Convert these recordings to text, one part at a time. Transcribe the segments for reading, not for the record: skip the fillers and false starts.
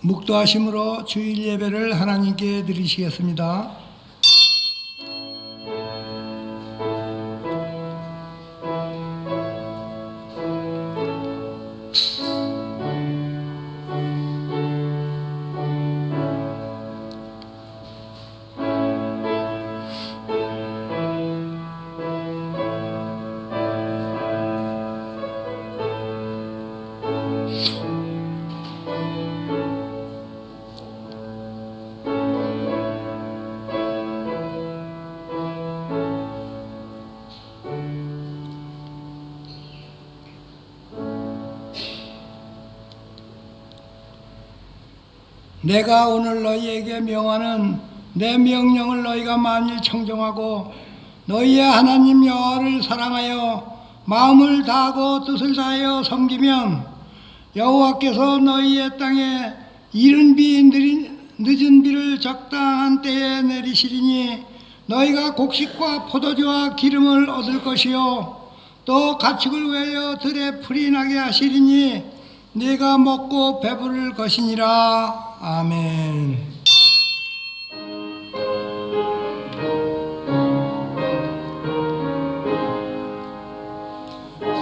묵도하심으로 주일 예배를 하나님께 드리시겠습니다. 내가 오늘 너희에게 명하는 내 명령을 너희가 만일 청종하고 너희의 하나님 여호와를 사랑하여 마음을 다하고 뜻을 다하여 섬기면 여호와께서 너희의 땅에 이른 비 늦은 비를 적당한 때에 내리시리니 너희가 곡식과 포도주와 기름을 얻을 것이요 또 가축을 위하여 들에 풀이 나게 하시리니 네가 먹고 배부를 것이니라. 아멘.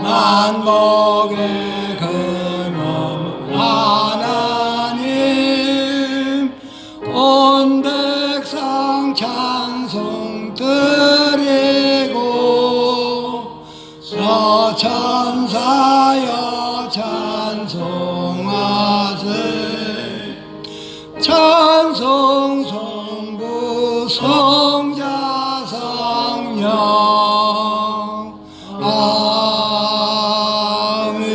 만복의 근원 하나님 온 백성 찬송 드리고 서천사여 찬송하세 찬송 성부 성자 성령 아멘.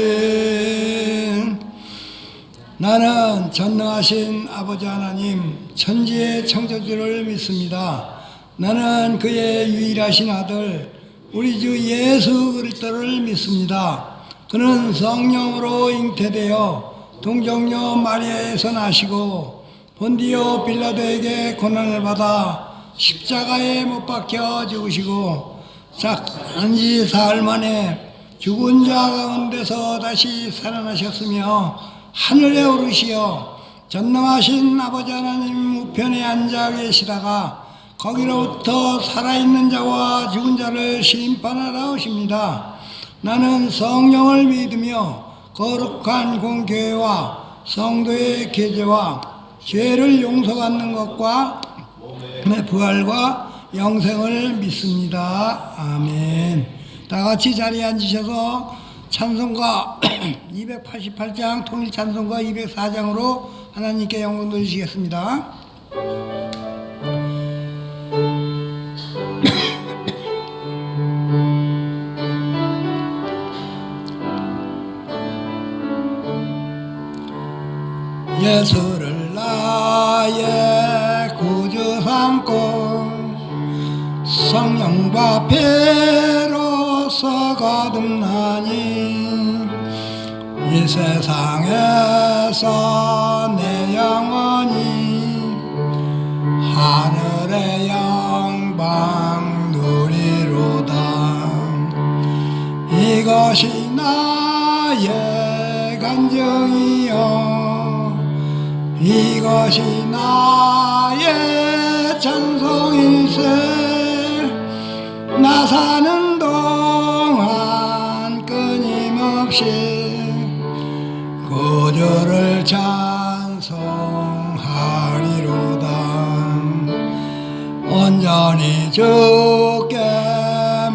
나는 전능하신 아버지 하나님 천지의 창조주를 믿습니다. 나는 그의 유일하신 아들 우리 주 예수 그리스도를 믿습니다. 그는 성령으로 잉태되어 동정녀 마리아에서 나시고 본디오 빌라도에게 고난을 받아 십자가에 못 박혀 죽으시고 장지 사흘 만에 죽은 자 가운데서 다시 살아나셨으며 하늘에 오르시어 전능하신 아버지 하나님 우편에 앉아 계시다가 거기로부터 살아있는 자와 죽은 자를 심판하러 오십니다. 나는 성령을 믿으며 거룩한 공교회와 성도의 계제와 죄를 용서받는 것과 부활과 영생을 믿습니다. 아멘. 다 같이 자리에 앉으셔서 찬송가 288장 통일 찬송가 204장으로 하나님께 영광 돌리시겠습니다. 예수를 나의 구주 삼고 성령과 피로써 거듭나니 이 세상에서 내 영혼이 하늘의 영광 누리로다. 이것이 나의 간증이요 이것이 나의 찬송일세. 나 사는 동안 끊임없이 구주를 찬송하리로다. 온전히 주께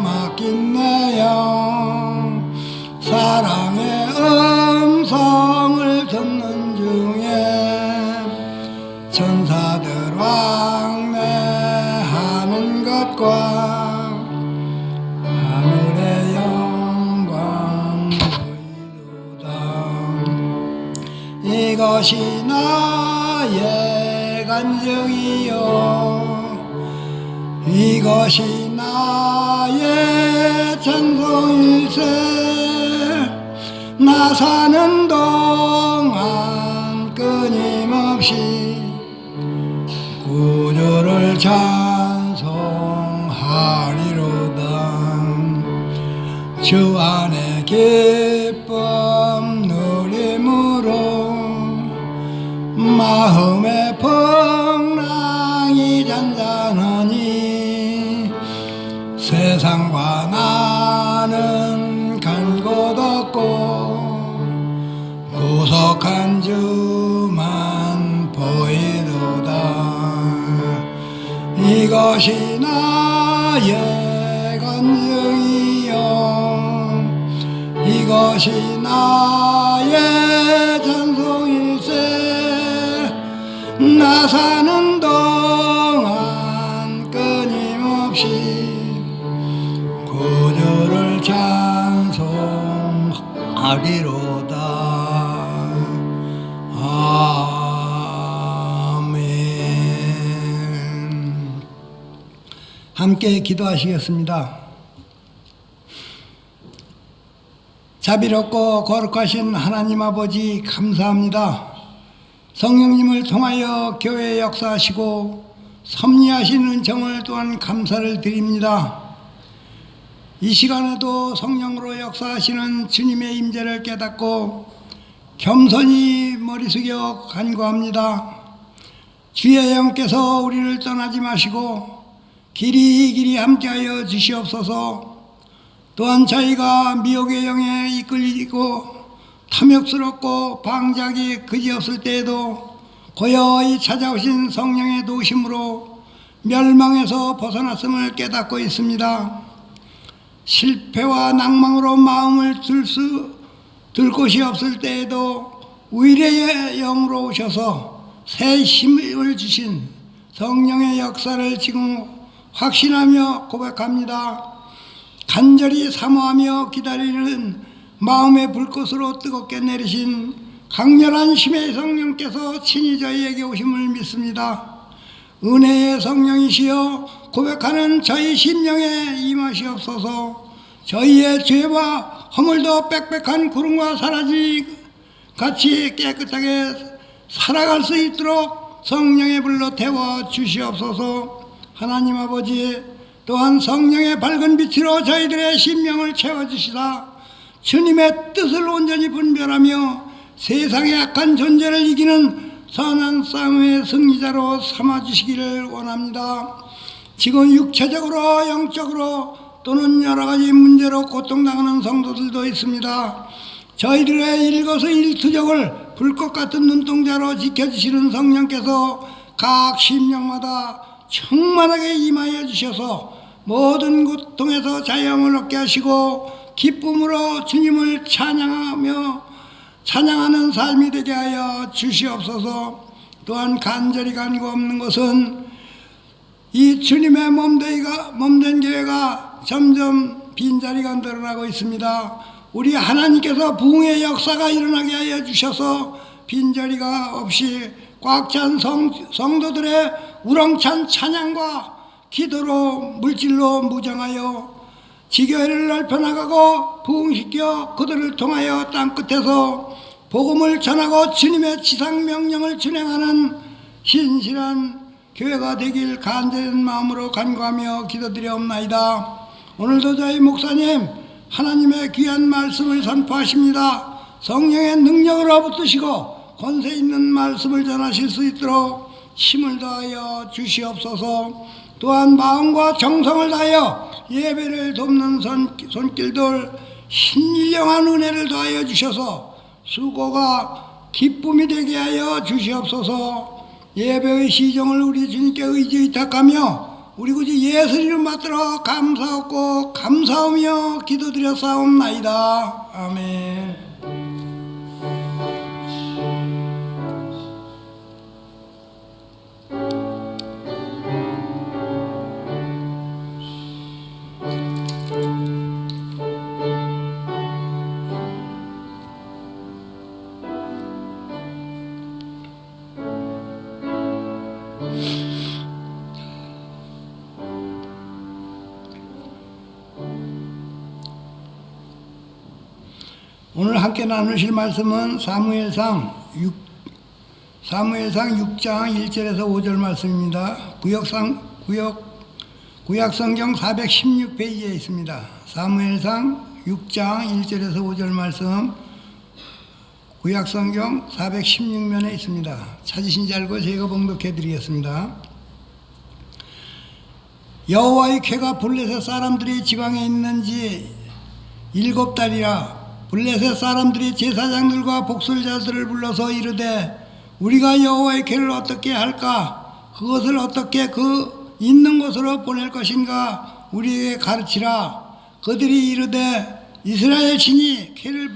맡긴 내 영 사랑의 음성을 듣는 중에 천사들 왕래하는 것과 하늘의 영광 보이도다. 이것이 나의 간증이요 이것이 나의 찬송일세. 나 사는 동안 끊임없이 구주를 찬송하리로다. 주 안에 기쁨 누림으로 마음의 풍랑이 잔잔하니 세상과 나는 간 곳 없고 구속한 주만 보이도다. 이것이 나의 간증이요 이것이 나의 찬송일세. 나 사는 동안 끊임없이 구주를 찬송하리로다. 아멘. 함께 기도하시겠습니다. 자비롭고 거룩하신 하나님 아버지, 감사합니다. 성령님을 통하여 교회에 역사하시고 섭리하신 은총을 또한 감사를 드립니다. 이 시간에도 성령으로 역사하시는 주님의 임재를 깨닫고 겸손히 머리 숙여 간구합니다. 주의 영께서 우리를 떠나지 마시고 길이 함께하여 주시옵소서. 또한 저희가 미혹의 영에 이끌리고 탐욕스럽고 방작이 그지없을 때에도 고요히 찾아오신 성령의 도우심으로 멸망에서 벗어났음을 깨닫고 있습니다. 실패와 낭망으로 마음을 들 곳이 없을 때에도 의뢰의 영으로 오셔서 새 힘을 주신 성령의 역사를 지금 확신하며 고백합니다. 간절히 사모하며 기다리는 마음의 불꽃으로 뜨겁게 내리신 강렬한 힘의 성령께서 친히 저희에게 오심을 믿습니다. 은혜의 성령이시여 고백하는 저희 심령에 임하시옵소서. 저희의 죄와 허물도 빽빽한 구름과 사라지 같이 깨끗하게 살아갈 수 있도록 성령의 불로 태워 주시옵소서. 하나님 아버지, 또한 성령의 밝은 빛으로 저희들의 심령을 채워주시다 주님의 뜻을 온전히 분별하며 세상의 악한 존재를 이기는 선한 싸움의 승리자로 삼아주시기를 원합니다. 지금 육체적으로 영적으로 또는 여러가지 문제로 고통당하는 성도들도 있습니다. 저희들의 일거수일투족을 불꽃 같은 눈동자로 지켜주시는 성령께서 각 심령마다 충만하게 임하여 주셔서 모든 고통에서 자유함을 얻게 하시고 기쁨으로 주님을 찬양하는 삶이 되게 하여 주시옵소서. 또한 간절히 간구없는 것은 이 주님의 몸된 교회가 점점 빈자리가 늘어나고 있습니다. 우리 하나님께서 부흥의 역사가 일어나게 하여 주셔서 빈자리가 없이 꽉 찬 성도들의 우렁찬 찬양과 기도로 물질로 무장하여 지교회를 넓혀나가고 부흥시켜 그들을 통하여 땅끝에서 복음을 전하고 주님의 지상명령을 준행하는 신실한 교회가 되길 간절한 마음으로 간구하며 기도드리옵나이다. 오늘도 저희 목사님 하나님의 귀한 말씀을 선포하십니다. 성령의 능력으로 붙드시고 권세 있는 말씀을 전하실 수 있도록 힘을 다하여 주시옵소서. 또한 마음과 정성을 다하여 예배를 돕는 손길들 신령한 은혜를 더하여 주셔서 수고가 기쁨이 되게 하여 주시옵소서. 예배의 시정을 우리 주님께 의탁하며 우리 구주 예수 이름 받들어 감사하고 감사하며 기도드렸사옵나이다. 아멘. 오늘 함께 나누실 말씀은 사무엘상 6장 1절에서 5절 말씀입니다. 구약성경 416페이지에 있습니다. 사무엘상 6장 1절에서 5절 말씀 구약성경 416면에 있습니다. 찾으신 줄 알고 제가 봉독해 드리겠습니다. 여호와의 궤가 블레셋 사람들이 지방에 있는지 7달이라 블레셋 사람들이 제사장들과 복술자들을 불러서 이르되 우리가 여호와의 궤를 어떻게 할까? 그것을 어떻게 그 있는 곳으로 보낼 것인가? 우리에게 가르치라. 그들이 이르되 이스라엘 신이 궤를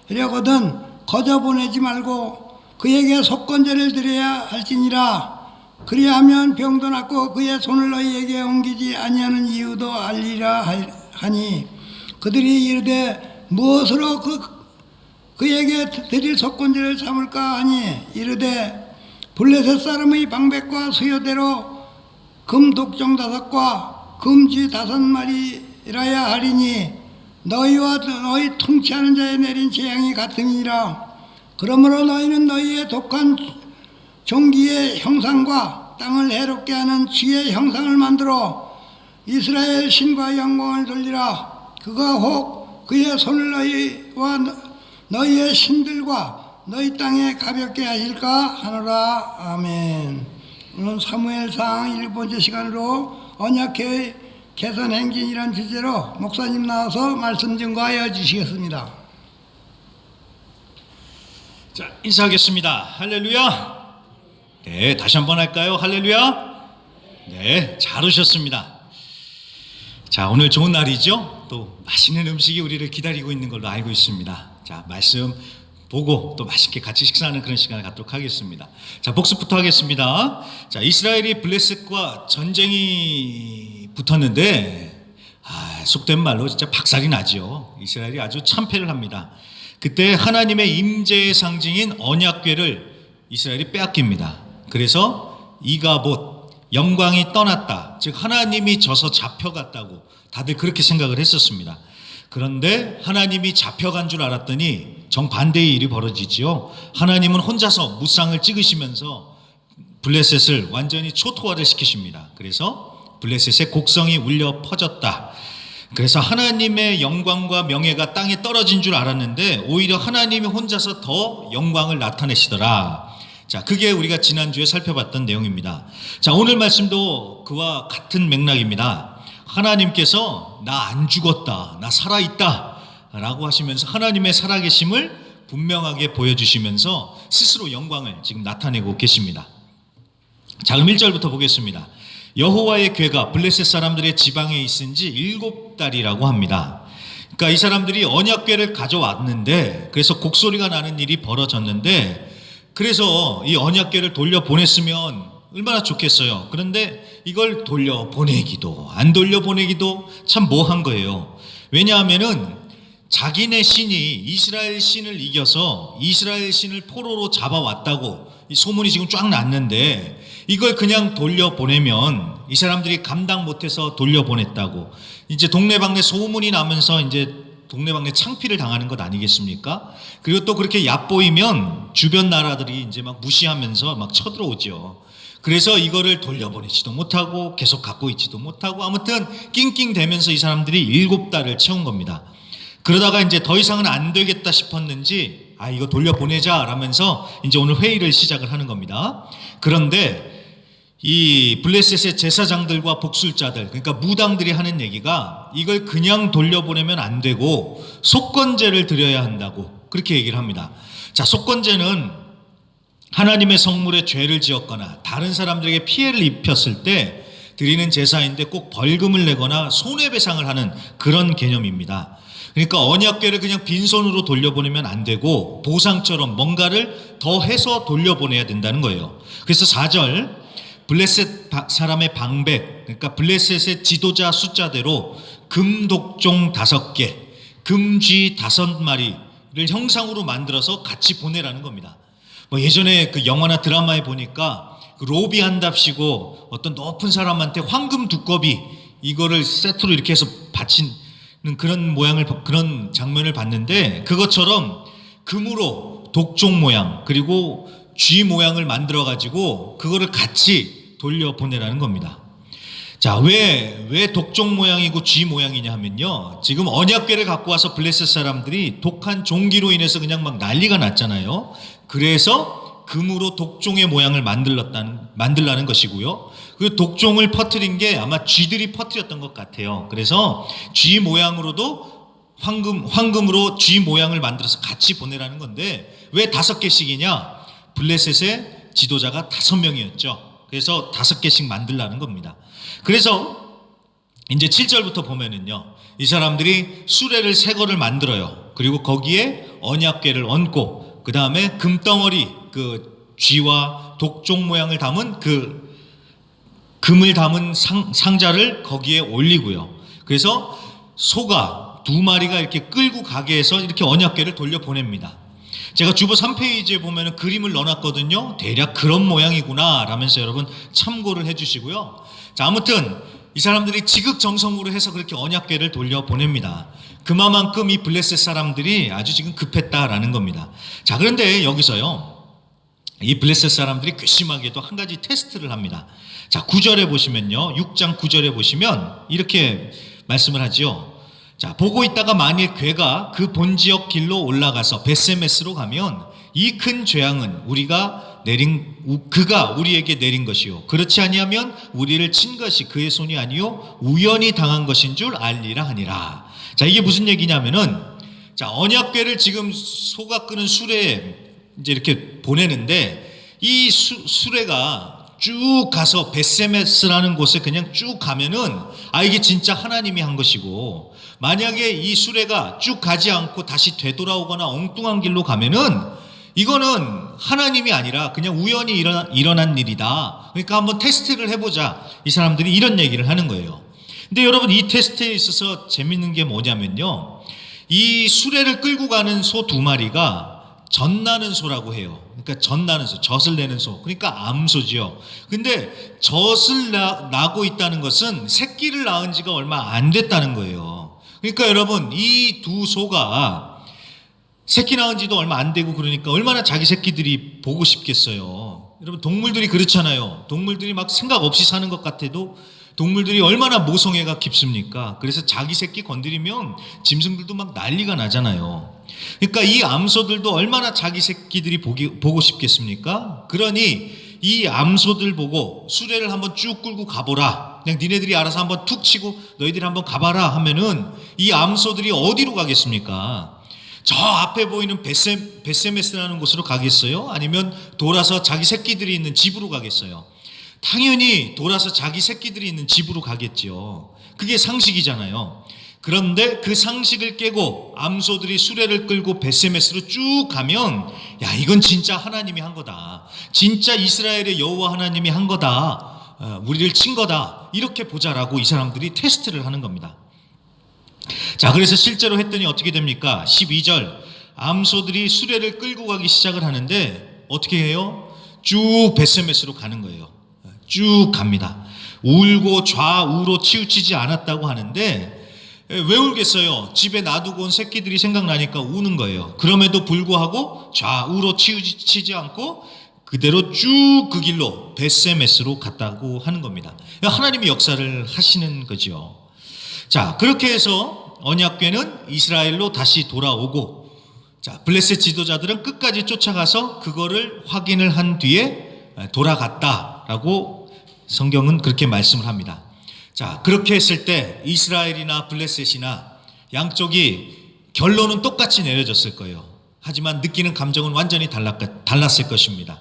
보내려거든 거저 보내지 말고 그에게 속건제를 드려야 할지니라. 그리하면 병도 낫고 그의 손을 너희에게 옮기지 아니하는 이유도 알리라 하니 그들이 이르되 무엇으로 그에게 드릴 속건제를 삼을까 하니 이르되 블레셋 사람의 방백과 수요대로 금 독종 5과 금쥐 5마리라야 하리니 너희와 너희 통치하는 자에 내린 재앙이 같으니라. 그러므로 너희는 너희의 독한 종기의 형상과 땅을 해롭게 하는 쥐의 형상을 만들어 이스라엘 신과 영광을 돌리라. 그가 혹 그의 손을 너희와 너희의 신들과 너희 땅에 가볍게 하실까 하노라. 아멘. 오늘 사무엘상 1번째 시간으로 언약궤의 개선행진이란 주제로 목사님 나와서 말씀 증거하여 주시겠습니다. 자, 인사하겠습니다. 할렐루야. 네, 다시 한번 할까요? 할렐루야. 네, 잘 오셨습니다. 자, 오늘 좋은 날이죠. 또 맛있는 음식이 우리를 기다리고 있는 걸로 알고 있습니다. 자, 말씀 보고 또 맛있게 같이 식사하는 그런 시간을 갖도록 하겠습니다. 자, 복습부터 하겠습니다. 자, 이스라엘이 블레셋과 전쟁이 붙었는데 속된 말로 진짜 박살이 나죠. 이스라엘이 아주 참패를 합니다. 그때 하나님의 임재의 상징인 언약궤를 이스라엘이 빼앗깁니다. 그래서 이가봇, 영광이 떠났다, 즉 하나님이 져서 잡혀갔다고 다들 그렇게 생각을 했었습니다. 그런데 하나님이 잡혀간 줄 알았더니 정반대의 일이 벌어지지요. 하나님은 혼자서 무쌍을 찍으시면서 블레셋을 완전히 초토화를 시키십니다. 그래서 블레셋의 곡성이 울려 퍼졌다. 그래서 하나님의 영광과 명예가 땅에 떨어진 줄 알았는데 오히려 하나님이 혼자서 더 영광을 나타내시더라. 자, 그게 우리가 지난주에 살펴봤던 내용입니다. 자, 오늘 말씀도 그와 같은 맥락입니다. 하나님께서 나 안 죽었다, 나 살아있다 라고 하시면서 하나님의 살아계심을 분명하게 보여주시면서 스스로 영광을 지금 나타내고 계십니다. 자, 그럼 1절부터 보겠습니다. 여호와의 궤가 블레셋 사람들의 지방에 있은 지 7달이라고 합니다. 그러니까 이 사람들이 언약궤를 가져왔는데, 그래서 곡소리가 나는 일이 벌어졌는데, 그래서 이 언약궤를 돌려보냈으면 얼마나 좋겠어요. 그런데 이걸 돌려보내기도 안 돌려보내기도 참 뭐한 거예요. 왜냐하면은 자기네 신이 이스라엘 신을 이겨서 이스라엘 신을 포로로 잡아왔다고 이 소문이 지금 쫙 났는데, 이걸 그냥 돌려보내면 이 사람들이 감당 못해서 돌려보냈다고 이제 동네방네 소문이 나면서 이제 동네방네 창피를 당하는 것 아니겠습니까? 그리고 또 그렇게 얕보이면 주변 나라들이 이제 막 무시하면서 막 쳐들어오죠. 그래서 이거를 돌려보내지도 못하고 계속 갖고 있지도 못하고 아무튼 낑낑대면서 이 사람들이 7달을 채운 겁니다. 그러다가 이제 더 이상은 안 되겠다 싶었는지 이거 돌려보내자 라면서 이제 오늘 회의를 시작을 하는 겁니다. 그런데 이 블레셋의 제사장들과 복술자들, 그러니까 무당들이 하는 얘기가 이걸 그냥 돌려보내면 안 되고 속건제를 드려야 한다고 그렇게 얘기를 합니다. 자, 속건제는 하나님의 성물에 죄를 지었거나 다른 사람들에게 피해를 입혔을 때 드리는 제사인데 꼭 벌금을 내거나 손해배상을 하는 그런 개념입니다. 그러니까 언약궤를 그냥 빈손으로 돌려보내면 안 되고 보상처럼 뭔가를 더 해서 돌려보내야 된다는 거예요. 그래서 4절 블레셋 사람의 방백, 그러니까 블레셋의 지도자 숫자대로 금독종 5개, 금쥐 5마리를 형상으로 만들어서 같이 보내라는 겁니다. 뭐 예전에 그 영화나 드라마에 보니까 그 로비 한답시고 어떤 높은 사람한테 황금 두꺼비 이거를 세트로 이렇게 해서 바치는 그런 그런 장면을 봤는데, 그것처럼 금으로 독종 모양 그리고 쥐 모양을 만들어 가지고 그거를 같이 돌려보내라는 겁니다. 자, 왜 독종 모양이고 쥐 모양이냐 하면요. 지금 언약궤를 갖고 와서 블레셋 사람들이 독한 종기로 인해서 그냥 막 난리가 났잖아요. 그래서 금으로 독종의 모양을 만들라는 것이고요. 그 독종을 퍼뜨린 게 아마 쥐들이 퍼뜨렸던 것 같아요. 그래서 쥐 모양으로도 황금으로 쥐 모양을 만들어서 같이 보내라는 건데, 왜 5개씩이냐? 블레셋의 지도자가 5명이었죠. 그래서 5개씩 만들라는 겁니다. 그래서 이제 7절부터 보면은요, 이 사람들이 수레를 3거를 만들어요. 그리고 거기에 언약궤를 얹고, 그 다음에 금덩어리, 그 쥐와 독종 모양을 담은 그 금을 담은 상자를 거기에 올리고요. 그래서 소가 2마리가 이렇게 끌고 가게 해서 이렇게 언약궤를 돌려보냅니다. 제가 주보 3페이지에 보면 그림을 넣어놨거든요. 대략 그런 모양이구나 라면서 여러분 참고를 해주시고요. 자, 아무튼 이 사람들이 지극정성으로 해서 그렇게 언약궤를 돌려보냅니다. 그만큼 이 블레셋 사람들이 아주 지금 급했다라는 겁니다. 자, 그런데 여기서요, 이 블레셋 사람들이 괘씸하게도 한 가지 테스트를 합니다. 자, 9절에 보시면요, 6장 9절에 보시면 이렇게 말씀을 하지요. 자, 보고 있다가 만일 괴가 그 본지역 길로 올라가서 벳세메스로 가면 이 큰 재앙은 그가 우리에게 내린 것이요, 그렇지 아니하면 우리를 친 것이 그의 손이 아니요 우연히 당한 것인 줄 알리라 하니라. 자, 이게 무슨 얘기냐면은, 자, 언약궤를 지금 소가 끄는 수레에 이제 이렇게 보내는데, 이 수레가 쭉 가서 벳세메스라는 곳에 그냥 쭉 가면은 이게 진짜 하나님이 한 것이고, 만약에 이 수레가 쭉 가지 않고 다시 되돌아오거나 엉뚱한 길로 가면은 이거는 하나님이 아니라 그냥 우연히 일어난 일이다. 그러니까 한번 테스트를 해보자. 이 사람들이 이런 얘기를 하는 거예요. 근데 여러분, 이 테스트에 있어서 재밌는 게 뭐냐면요, 이 수레를 끌고 가는 소 2마리가 젖나는 소라고 해요. 그러니까 젖나는 소, 젖을 내는 소, 그러니까 암소지요. 근데 젖을 나고 있다는 것은 새끼를 낳은 지가 얼마 안 됐다는 거예요. 그러니까 여러분, 이 2 소가 새끼 낳은 지도 얼마 안 되고 그러니까 얼마나 자기 새끼들이 보고 싶겠어요. 여러분, 동물들이 그렇잖아요. 동물들이 막 생각 없이 사는 것 같아도 동물들이 얼마나 모성애가 깊습니까? 그래서 자기 새끼 건드리면 짐승들도 막 난리가 나잖아요. 그러니까 이 암소들도 얼마나 자기 새끼들이 보고 싶겠습니까? 그러니 이 암소들 보고 수레를 한번 쭉 끌고 가보라, 그냥 니네들이 알아서 한번 툭 치고 너희들이 한번 가봐라 하면은 이 암소들이 어디로 가겠습니까? 저 앞에 보이는 벳세메스라는 곳으로 가겠어요? 아니면 돌아서 자기 새끼들이 있는 집으로 가겠어요? 당연히 돌아서 자기 새끼들이 있는 집으로 가겠죠. 그게 상식이잖아요. 그런데 그 상식을 깨고 암소들이 수레를 끌고 벳세메스로 쭉 가면, 야, 이건 진짜 하나님이 한 거다, 진짜 이스라엘의 여호와 하나님이 한 거다, 우리를 친 거다, 이렇게 보자라고 이 사람들이 테스트를 하는 겁니다. 자, 그래서 실제로 했더니 어떻게 됩니까? 12절, 암소들이 수레를 끌고 가기 시작을 하는데 어떻게 해요? 쭉 벳세메스로 가는 거예요. 쭉 갑니다. 울고 좌우로 치우치지 않았다고 하는데, 왜 울겠어요? 집에 놔두고 온 새끼들이 생각나니까 우는 거예요. 그럼에도 불구하고 좌우로 치우치지 않고 그대로 쭉 그 길로 벳세메스로 갔다고 하는 겁니다. 하나님이 역사를 하시는 거죠. 자, 그렇게 해서 언약궤는 이스라엘로 다시 돌아오고, 자, 블레셋 지도자들은 끝까지 쫓아가서 그거를 확인을 한 뒤에 돌아갔다라고 성경은 그렇게 말씀을 합니다. 자, 그렇게 했을 때 이스라엘이나 블레셋이나 양쪽이 결론은 똑같이 내려졌을 거예요. 하지만 느끼는 감정은 완전히 달랐을 것입니다.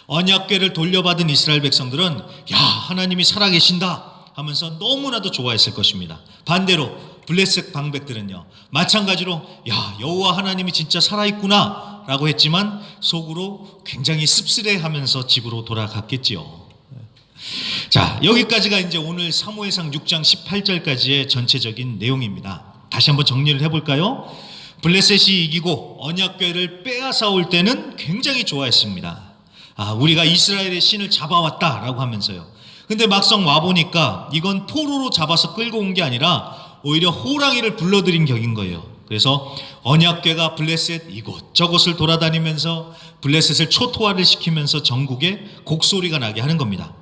언약궤를 돌려받은 이스라엘 백성들은 야, 하나님이 살아계신다 하면서 너무나도 좋아했을 것입니다. 반대로 블레셋 방백들은요, 마찬가지로 야, 여호와 하나님이 진짜 살아있구나 라고 했지만 속으로 굉장히 씁쓸해하면서 집으로 돌아갔겠지요. 자, 여기까지가 이제 오늘 사무엘상 6장 18절까지의 전체적인 내용입니다. 다시 한번 정리를 해볼까요? 블레셋이 이기고 언약궤를 빼앗아 올 때는 굉장히 좋아했습니다. 우리가 이스라엘의 신을 잡아왔다라고 하면서요. 근데 막상 와보니까 이건 포로로 잡아서 끌고 온 게 아니라 오히려 호랑이를 불러들인 격인 거예요. 그래서 언약궤가 블레셋 이곳저곳을 돌아다니면서 블레셋을 초토화를 시키면서 전국에 곡소리가 나게 하는 겁니다.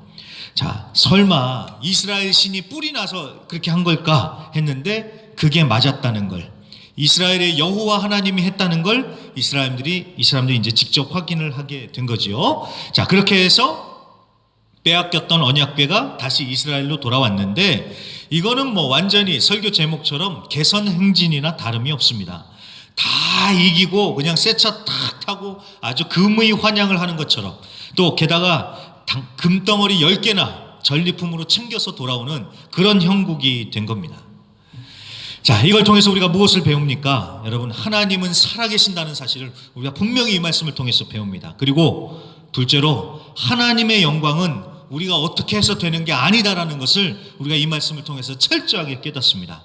자, 설마 이스라엘 신이 뿔이 나서 그렇게 한 걸까 했는데 그게 맞았다는 걸, 이스라엘의 여호와 하나님이 했다는 걸 이스라엘들이 이제 직접 확인을 하게 된 거지요. 자, 그렇게 해서 빼앗겼던 언약궤가 다시 이스라엘로 돌아왔는데, 이거는 뭐 완전히 설교 제목처럼 개선 행진이나 다름이 없습니다. 다 이기고 그냥 새 차 탁 타고 아주 금의 환영을 하는 것처럼, 또 게다가 금덩어리 10개나 전리품으로 챙겨서 돌아오는 그런 형국이 된 겁니다. 자, 이걸 통해서 우리가 무엇을 배웁니까? 여러분, 하나님은 살아계신다는 사실을 우리가 분명히 이 말씀을 통해서 배웁니다. 그리고 둘째로, 하나님의 영광은 우리가 어떻게 해서 되는 게 아니다라는 것을 우리가 이 말씀을 통해서 철저하게 깨닫습니다.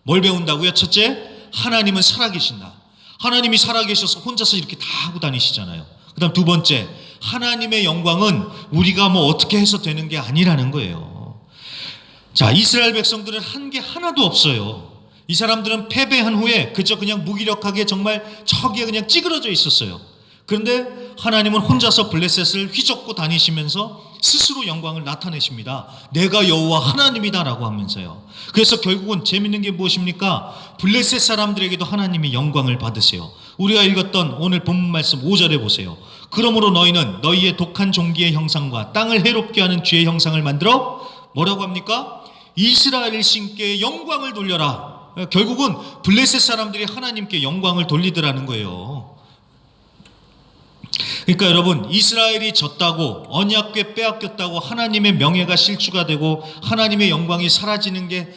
뭘 배운다고요? 첫째, 하나님은 살아계신다. 하나님이 살아계셔서 혼자서 이렇게 다 하고 다니시잖아요. 그 다음 두 번째, 하나님의 영광은 우리가 뭐 어떻게 해서 되는 게 아니라는 거예요. 자, 이스라엘 백성들은 한 게 하나도 없어요. 이 사람들은 패배한 후에 그저 그냥 무기력하게 정말 저기에 그냥 찌그러져 있었어요. 그런데 하나님은 혼자서 블레셋을 휘젓고 다니시면서 스스로 영광을 나타내십니다. 내가 여호와 하나님이다라고 하면서요. 그래서 결국은 재밌는 게 무엇입니까? 블레셋 사람들에게도 하나님이 영광을 받으세요. 우리가 읽었던 오늘 본문 말씀 5절에 보세요. 그러므로 너희는 너희의 독한 종기의 형상과 땅을 해롭게 하는 쥐의 형상을 만들어 뭐라고 합니까? 이스라엘 신께 영광을 돌려라. 결국은 블레셋 사람들이 하나님께 영광을 돌리더라는 거예요. 그러니까 여러분, 이스라엘이 졌다고, 언약궤 빼앗겼다고 하나님의 명예가 실추가 되고 하나님의 영광이 사라지는 게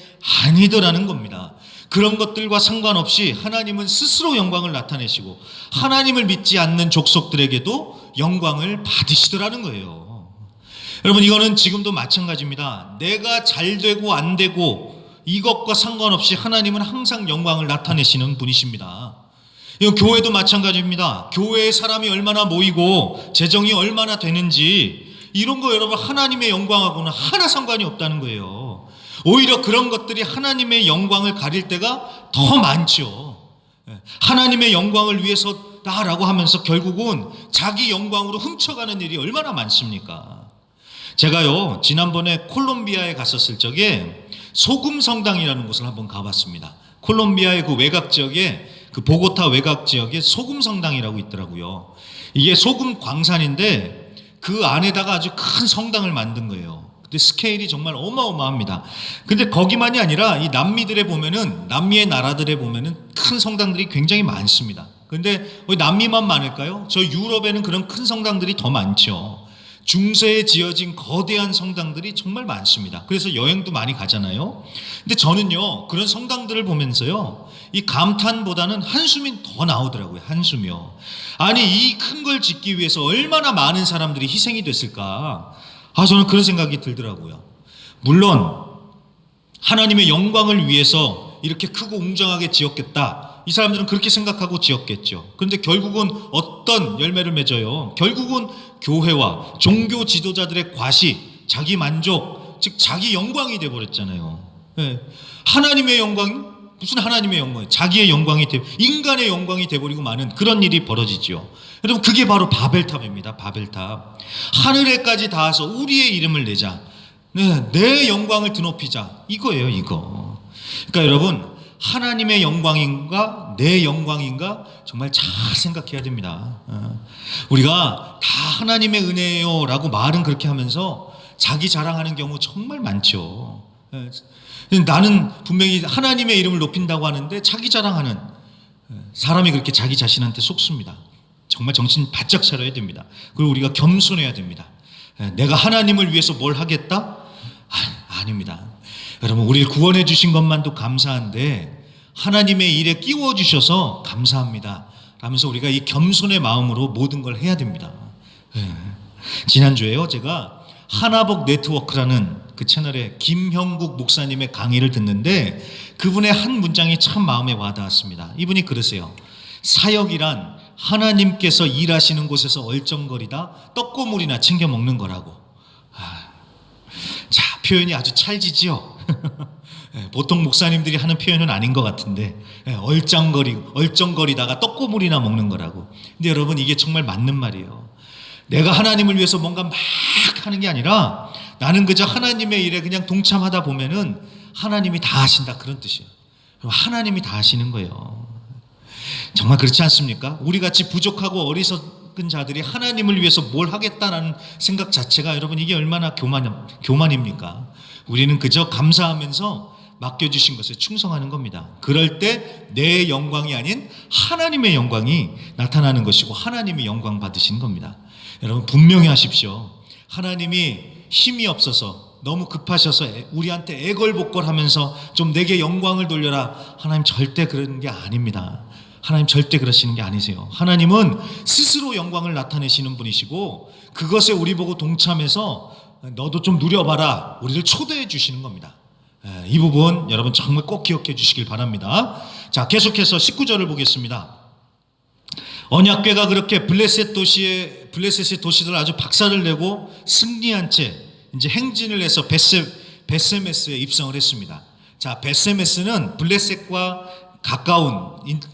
아니더라는 겁니다. 그런 것들과 상관없이 하나님은 스스로 영광을 나타내시고 하나님을 믿지 않는 족속들에게도 영광을 받으시더라는 거예요. 여러분, 이거는 지금도 마찬가지입니다. 내가 잘 되고 안 되고 이것과 상관없이 하나님은 항상 영광을 나타내시는 분이십니다. 이건 교회도 마찬가지입니다. 교회에 사람이 얼마나 모이고 재정이 얼마나 되는지 이런 거 여러분, 하나님의 영광하고는 하나 상관이 없다는 거예요. 오히려 그런 것들이 하나님의 영광을 가릴 때가 더 많죠. 하나님의 영광을 위해서다라고 하면서 결국은 자기 영광으로 훔쳐가는 일이 얼마나 많습니까? 제가요, 지난번에 콜롬비아에 갔었을 적에 소금 성당이라는 곳을 한번 가봤습니다. 콜롬비아의 그 외곽 지역에, 그 보고타 외곽 지역에 소금 성당이라고 있더라고요. 이게 소금 광산인데 그 안에다가 아주 큰 성당을 만든 거예요. 근데 스케일이 정말 어마어마합니다. 근데 거기만이 아니라 이 남미들에 보면은, 남미의 나라들에 보면은 큰 성당들이 굉장히 많습니다. 근데 남미만 많을까요? 저 유럽에는 그런 큰 성당들이 더 많죠. 중세에 지어진 거대한 성당들이 정말 많습니다. 그래서 여행도 많이 가잖아요. 근데 저는요, 그런 성당들을 보면서요, 이 감탄보다는 한숨이 더 나오더라고요. 한숨이요. 아니, 이 큰 걸 짓기 위해서 얼마나 많은 사람들이 희생이 됐을까? 저는 그런 생각이 들더라고요. 물론 하나님의 영광을 위해서 이렇게 크고 웅장하게 지었겠다, 이 사람들은 그렇게 생각하고 지었겠죠. 그런데 결국은 어떤 열매를 맺어요? 결국은 교회와 종교 지도자들의 과시, 자기 만족, 즉 자기 영광이 돼버렸잖아요. 네. 하나님의 영광, 무슨 하나님의 영광, 자기의 영광이 인간의 영광이 돼버리고 마는 그런 일이 벌어지죠. 여러분, 그게 바로 바벨탑입니다. 바벨탑. 하늘에까지 닿아서 우리의 이름을 내자, 네, 내 영광을 드높이자, 이거예요, 이거. 그러니까 여러분, 하나님의 영광인가 내 영광인가 정말 잘 생각해야 됩니다. 우리가 다 하나님의 은혜예요 라고 말은 그렇게 하면서 자기 자랑하는 경우 정말 많죠. 나는 분명히 하나님의 이름을 높인다고 하는데 자기 자랑하는 사람이 그렇게 자기 자신한테 속습니다. 정말 정신 바짝 차려야 됩니다. 그리고 우리가 겸손해야 됩니다. 내가 하나님을 위해서 뭘 하겠다? 아닙니다. 여러분, 우리를 구원해 주신 것만도 감사한데 하나님의 일에 끼워 주셔서 감사합니다 라면서 우리가 이 겸손의 마음으로 모든 걸 해야 됩니다. 지난주에요, 제가 하나복 네트워크라는 그 채널에 김형국 목사님의 강의를 듣는데 그분의 한 문장이 참 마음에 와닿았습니다. 이분이 그러세요. 사역이란 하나님께서 일하시는 곳에서 얼쩡거리다 떡고물이나 챙겨 먹는 거라고. 자, 표현이 아주 찰지지요. 보통 목사님들이 하는 표현은 아닌 것 같은데, 얼쩡거리다가 떡고물이나 먹는 거라고. 근데 여러분, 이게 정말 맞는 말이에요. 내가 하나님을 위해서 뭔가 막 하는 게 아니라 나는 그저 하나님의 일에 그냥 동참하다 보면은 하나님이 다 하신다, 그런 뜻이에요. 하나님이 다 하시는 거예요. 정말 그렇지 않습니까? 우리같이 부족하고 어리석은 자들이 하나님을 위해서 뭘 하겠다는 생각 자체가, 여러분, 이게 얼마나 교만입니까? 우리는 그저 감사하면서 맡겨주신 것에 충성하는 겁니다. 그럴 때 내 영광이 아닌 하나님의 영광이 나타나는 것이고 하나님이 영광 받으시는 겁니다. 여러분, 분명히 하십시오. 하나님이 힘이 없어서 너무 급하셔서 우리한테 애걸복걸하면서 좀 내게 영광을 돌려라, 하나님 절대 그런 게 아닙니다. 하나님 절대 그러시는 게 아니세요. 하나님은 스스로 영광을 나타내시는 분이시고 그것에 우리 보고 동참해서 너도 좀 누려봐라, 우리를 초대해 주시는 겁니다. 이 부분 여러분 정말 꼭 기억해 주시길 바랍니다. 자, 계속해서 19절을 보겠습니다. 언약궤가 그렇게 블레셋의 도시들 아주 박살을 내고 승리한 채 이제 행진을 해서 베세메스에 입성을 했습니다. 자, 베세메스는 블레셋과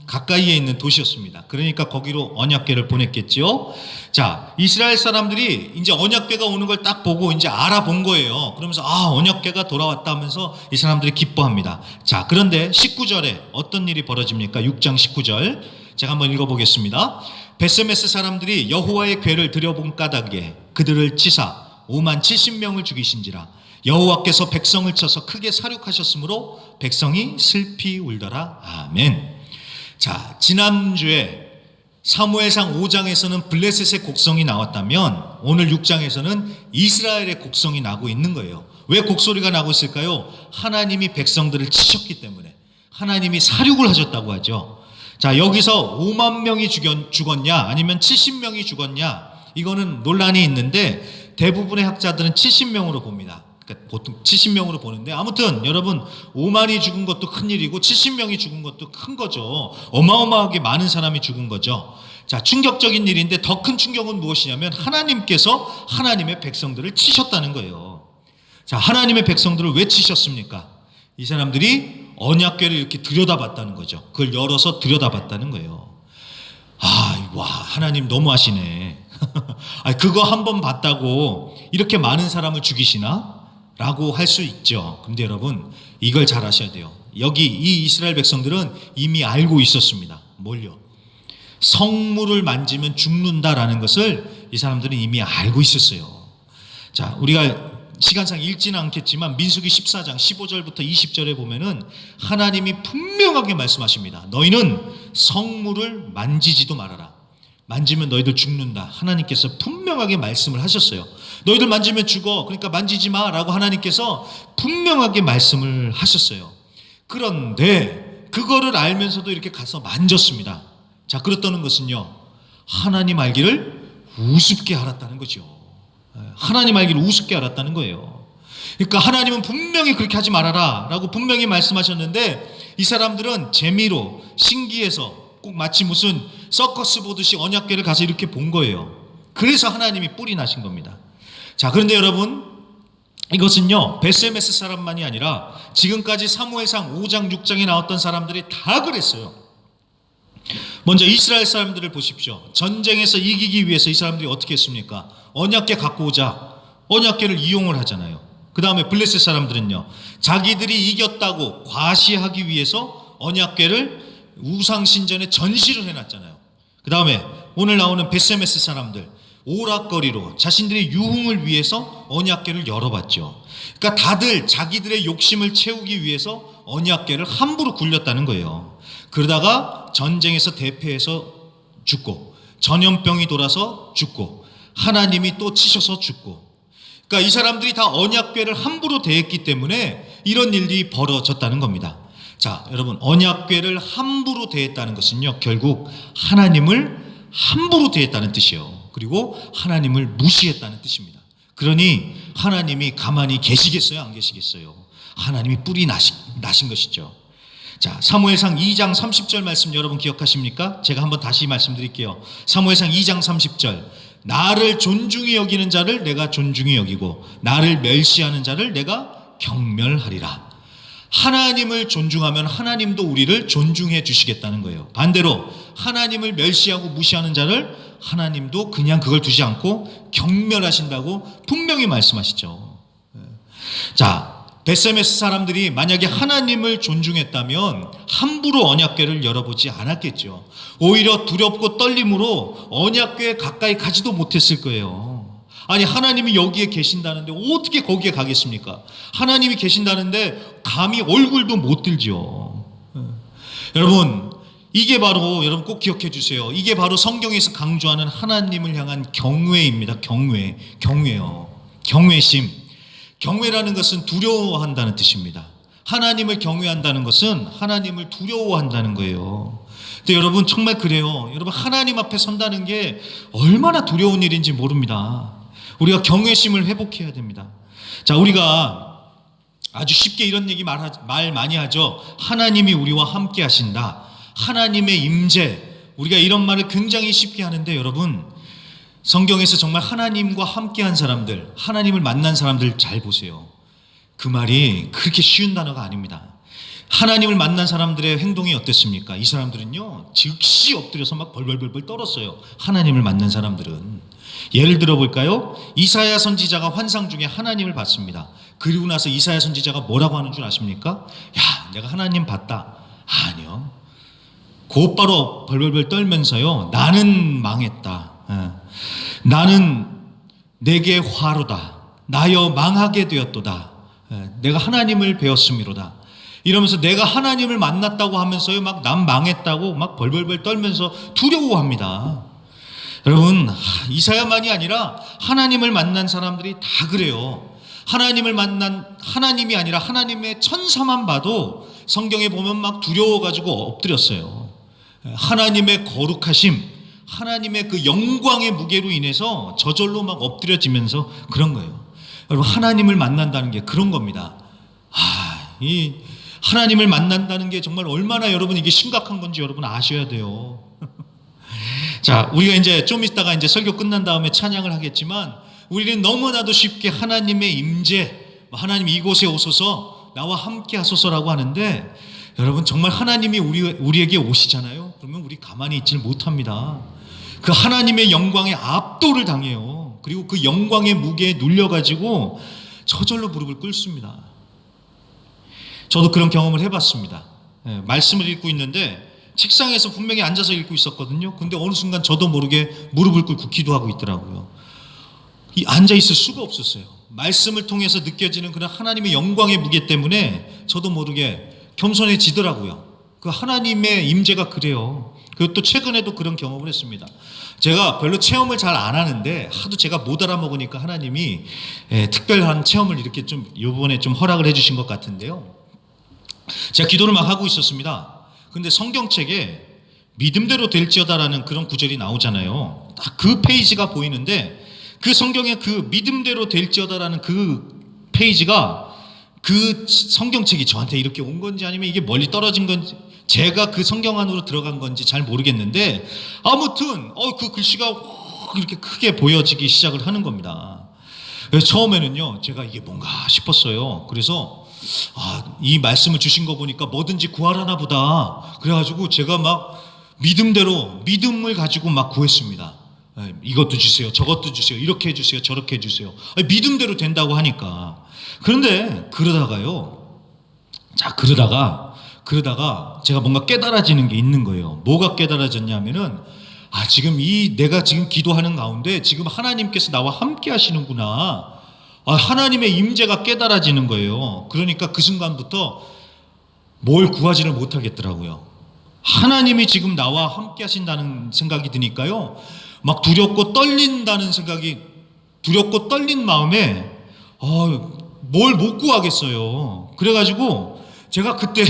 가까이에 있는 도시였습니다. 그러니까 거기로 언약궤를 보냈겠죠. 자, 이스라엘 사람들이 이제 언약궤가 오는 걸 딱 보고 이제 알아본 거예요. 그러면서 언약궤가 돌아왔다 하면서 이 사람들이 기뻐합니다. 자, 그런데 19절에 어떤 일이 벌어집니까? 6장 19절 제가 한번 읽어보겠습니다. 베세메스 사람들이 여호와의 궤를 들여본 까닭에 그들을 치사 5만 70명을 죽이신지라. 여호와께서 백성을 쳐서 크게 사륙하셨으므로 백성이 슬피 울더라. 아멘. 자, 지난주에 사무엘상 5장에서는 블레셋의 곡성이 나왔다면 오늘 6장에서는 이스라엘의 곡성이 나고 있는 거예요. 왜 곡소리가 나고 있을까요? 하나님이 백성들을 치셨기 때문에, 하나님이 사륙을 하셨다고 하죠. 자, 여기서 5만 명이 죽었냐 아니면 70명이 죽었냐, 이거는 논란이 있는데 대부분의 학자들은 70명으로 봅니다. 그러니까 보통 70명으로 보는데, 아무튼 여러분 5만이 죽은 것도 큰일이고 70명이 죽은 것도 큰 거죠. 어마어마하게 많은 사람이 죽은 거죠. 자, 충격적인 일인데 더 큰 충격은 무엇이냐면 하나님께서 하나님의 백성들을 치셨다는 거예요. 자, 하나님의 백성들을 왜 치셨습니까? 이 사람들이 언약궤를 이렇게 들여다봤다는 거죠. 그걸 열어서 들여다봤다는 거예요. 와, 하나님 너무하시네. 그거 한번 봤다고 이렇게 많은 사람을 죽이시나? 라고 할 수 있죠. 그런데 여러분, 이걸 잘 아셔야 돼요. 여기 이 이스라엘 백성들은 이미 알고 있었습니다. 뭘요? 성물을 만지면 죽는다라는 것을 이 사람들은 이미 알고 있었어요. 자, 우리가 시간상 읽지는 않겠지만 민수기 14장 15절부터 20절에 보면은 하나님이 분명하게 말씀하십니다. 너희는 성물을 만지지도 말아라. 만지면 너희들 죽는다. 하나님께서 분명하게 말씀을 하셨어요. 너희들 만지면 죽어, 그러니까 만지지 마 라고 하나님께서 분명하게 말씀을 하셨어요. 그런데 그거를 알면서도 이렇게 가서 만졌습니다. 자, 그렇다는 것은요, 하나님 알기를 우습게 알았다는 거죠. 하나님 알기를 우습게 알았다는 거예요. 그러니까 하나님은 분명히 그렇게 하지 말아라 라고 분명히 말씀하셨는데 이 사람들은 재미로 신기해서 꼭 마치 무슨 서커스 보듯이 언약궤를 가서 이렇게 본 거예요. 그래서 하나님이 뿔이 나신 겁니다. 자, 그런데 여러분, 이것은요 베세메스 사람만이 아니라 지금까지 사무엘상 5장 6장에 나왔던 사람들이 다 그랬어요. 먼저 이스라엘 사람들을 보십시오. 전쟁에서 이기기 위해서 이 사람들이 어떻게 했습니까? 언약궤 갖고 오자, 언약궤를 이용을 하잖아요. 그 다음에 블레셋 사람들은요, 자기들이 이겼다고 과시하기 위해서 언약궤를 우상신전에 전시를 해놨잖아요. 그 다음에 오늘 나오는 베세메스 사람들, 오락거리로 자신들의 유흥을 위해서 언약궤를 열어봤죠. 그러니까 다들 자기들의 욕심을 채우기 위해서 언약궤를 함부로 굴렸다는 거예요. 그러다가 전쟁에서 대패해서 죽고, 전염병이 돌아서 죽고, 하나님이 또 치셔서 죽고, 그러니까 이 사람들이 다 언약궤를 함부로 대했기 때문에 이런 일이 벌어졌다는 겁니다. 자, 여러분, 언약궤를 함부로 대했다는 것은요, 결국 하나님을 함부로 대했다는 뜻이에요. 그리고 하나님을 무시했다는 뜻입니다. 그러니 하나님이 가만히 계시겠어요? 안 계시겠어요? 하나님이 뿔이 나신 것이죠. 자, 사무엘상 2장 30절 말씀 여러분 기억하십니까? 제가 한번 다시 말씀드릴게요. 사무엘상 2장 30절. 나를 존중히 여기는 자를 내가 존중히 여기고 나를 멸시하는 자를 내가 경멸하리라. 하나님을 존중하면 하나님도 우리를 존중해 주시겠다는 거예요. 반대로 하나님을 멸시하고 무시하는 자를 하나님도 그냥 그걸 두지 않고 경멸하신다고 분명히 말씀하시죠. 자, 베세메스 사람들이 만약에 하나님을 존중했다면 함부로 언약궤를 열어보지 않았겠죠. 오히려 두렵고 떨림으로 언약궤에 가까이 가지도 못했을 거예요. 아니, 하나님이 여기에 계신다는데 어떻게 거기에 가겠습니까? 하나님이 계신다는데 감히 얼굴도 못 들죠. 여러분, 이게 바로, 여러분 꼭 기억해 주세요. 이게 바로 성경에서 강조하는 하나님을 향한 경외입니다. 경외요. 경외심. 경외라는 것은 두려워한다는 뜻입니다. 하나님을 경외한다는 것은 하나님을 두려워한다는 거예요. 근데 여러분 정말 그래요. 여러분 하나님 앞에 선다는 게 얼마나 두려운 일인지 모릅니다. 우리가 경외심을 회복해야 됩니다. 자, 우리가 아주 쉽게 이런 얘기 말 많이 하죠. 하나님이 우리와 함께 하신다. 하나님의 임재. 우리가 이런 말을 굉장히 쉽게 하는데 여러분, 성경에서 정말 하나님과 함께한 사람들, 하나님을 만난 사람들 잘 보세요. 그 말이 그렇게 쉬운 단어가 아닙니다. 하나님을 만난 사람들의 행동이 어땠습니까? 이 사람들은요, 즉시 엎드려서 막 벌벌벌 떨었어요. 하나님을 만난 사람들은. 예를 들어 볼까요? 이사야 선지자가 환상 중에 하나님을 봤습니다. 그리고 나서 이사야 선지자가 뭐라고 하는 줄 아십니까? 야, 내가 하나님 봤다. 아니요. 곧바로 벌벌벌 떨면서요, 나는 망했다. 나는 내게 화로다. 나여 망하게 되었도다. 내가 하나님을 배웠음이로다. 이러면서 내가 하나님을 만났다고 하면서요, 막 난 망했다고 막 벌벌벌 떨면서 두려워합니다. 여러분, 이사야만이 아니라 하나님을 만난 사람들이 다 그래요. 하나님이 아니라 하나님의 천사만 봐도 성경에 보면 막 두려워가지고 엎드렸어요. 하나님의 거룩하심, 하나님의 그 영광의 무게로 인해서 저절로 막 엎드려지면서 그런 거예요. 여러분, 하나님을 만난다는 게 그런 겁니다. 이 하나님을 만난다는 게 정말 얼마나 여러분 이게 심각한 건지 여러분 아셔야 돼요. 자, 우리가 이제 좀 있다가 이제 설교 끝난 다음에 찬양을 하겠지만, 우리는 너무나도 쉽게 하나님의 임재, 하나님 이곳에 오소서, 나와 함께 하소서라고 하는데, 여러분 정말 하나님이 우리에게 오시잖아요. 그러면 우리 가만히 있질 못합니다. 그 하나님의 영광에 압도를 당해요. 그리고 그 영광의 무게에 눌려가지고 저절로 무릎을 꿇습니다. 저도 그런 경험을 해봤습니다. 말씀을 읽고 있는데 책상에서 분명히 앉아서 읽고 있었거든요. 근데 어느 순간 저도 모르게 무릎을 꿇고 기도하고 있더라고요. 앉아 있을 수가 없었어요. 말씀을 통해서 느껴지는 그런 하나님의 영광의 무게 때문에 저도 모르게 겸손해지더라고요. 그 하나님의 임재가 그래요. 그리고 또 최근에도 그런 경험을 했습니다. 제가 별로 체험을 잘 안 하는데 하도 제가 못 알아먹으니까 하나님이 특별한 체험을 이렇게 좀 이번에 좀 허락을 해주신 것 같은데요. 제가 기도를 막 하고 있었습니다. 근데 성경책에 믿음대로 될지어다라는 그런 구절이 나오잖아요. 딱 그 페이지가 보이는데, 그 성경에 그 믿음대로 될지어다라는 그 페이지가 그 성경책이 저한테 이렇게 온 건지 아니면 이게 멀리 떨어진 건지, 제가 그 성경 안으로 들어간 건지 잘 모르겠는데, 아무튼 그 글씨가 이렇게 크게 보여지기 시작을 하는 겁니다. 그래서 처음에는요, 제가 이게 뭔가 싶었어요. 그래서 이 말씀을 주신 거 보니까 뭐든지 구하라나 보다. 그래가지고 제가 막 믿음을 가지고 막 구했습니다. 이것도 주세요, 저것도 주세요, 이렇게 해주세요, 저렇게 해주세요. 믿음대로 된다고 하니까. 그런데 그러다가 제가 뭔가 깨달아지는 게 있는 거예요. 뭐가 깨달아졌냐면은, 지금 내가 지금 기도하는 가운데 지금 하나님께서 나와 함께 하시는구나. 하나님의 임재가 깨달아지는 거예요. 그러니까 그 순간부터 뭘 구하지를 못하겠더라고요. 하나님이 지금 나와 함께 하신다는 생각이 드니까요, 막 두렵고 떨린 마음에 뭘 못 구하겠어요. 그래가지고 제가 그때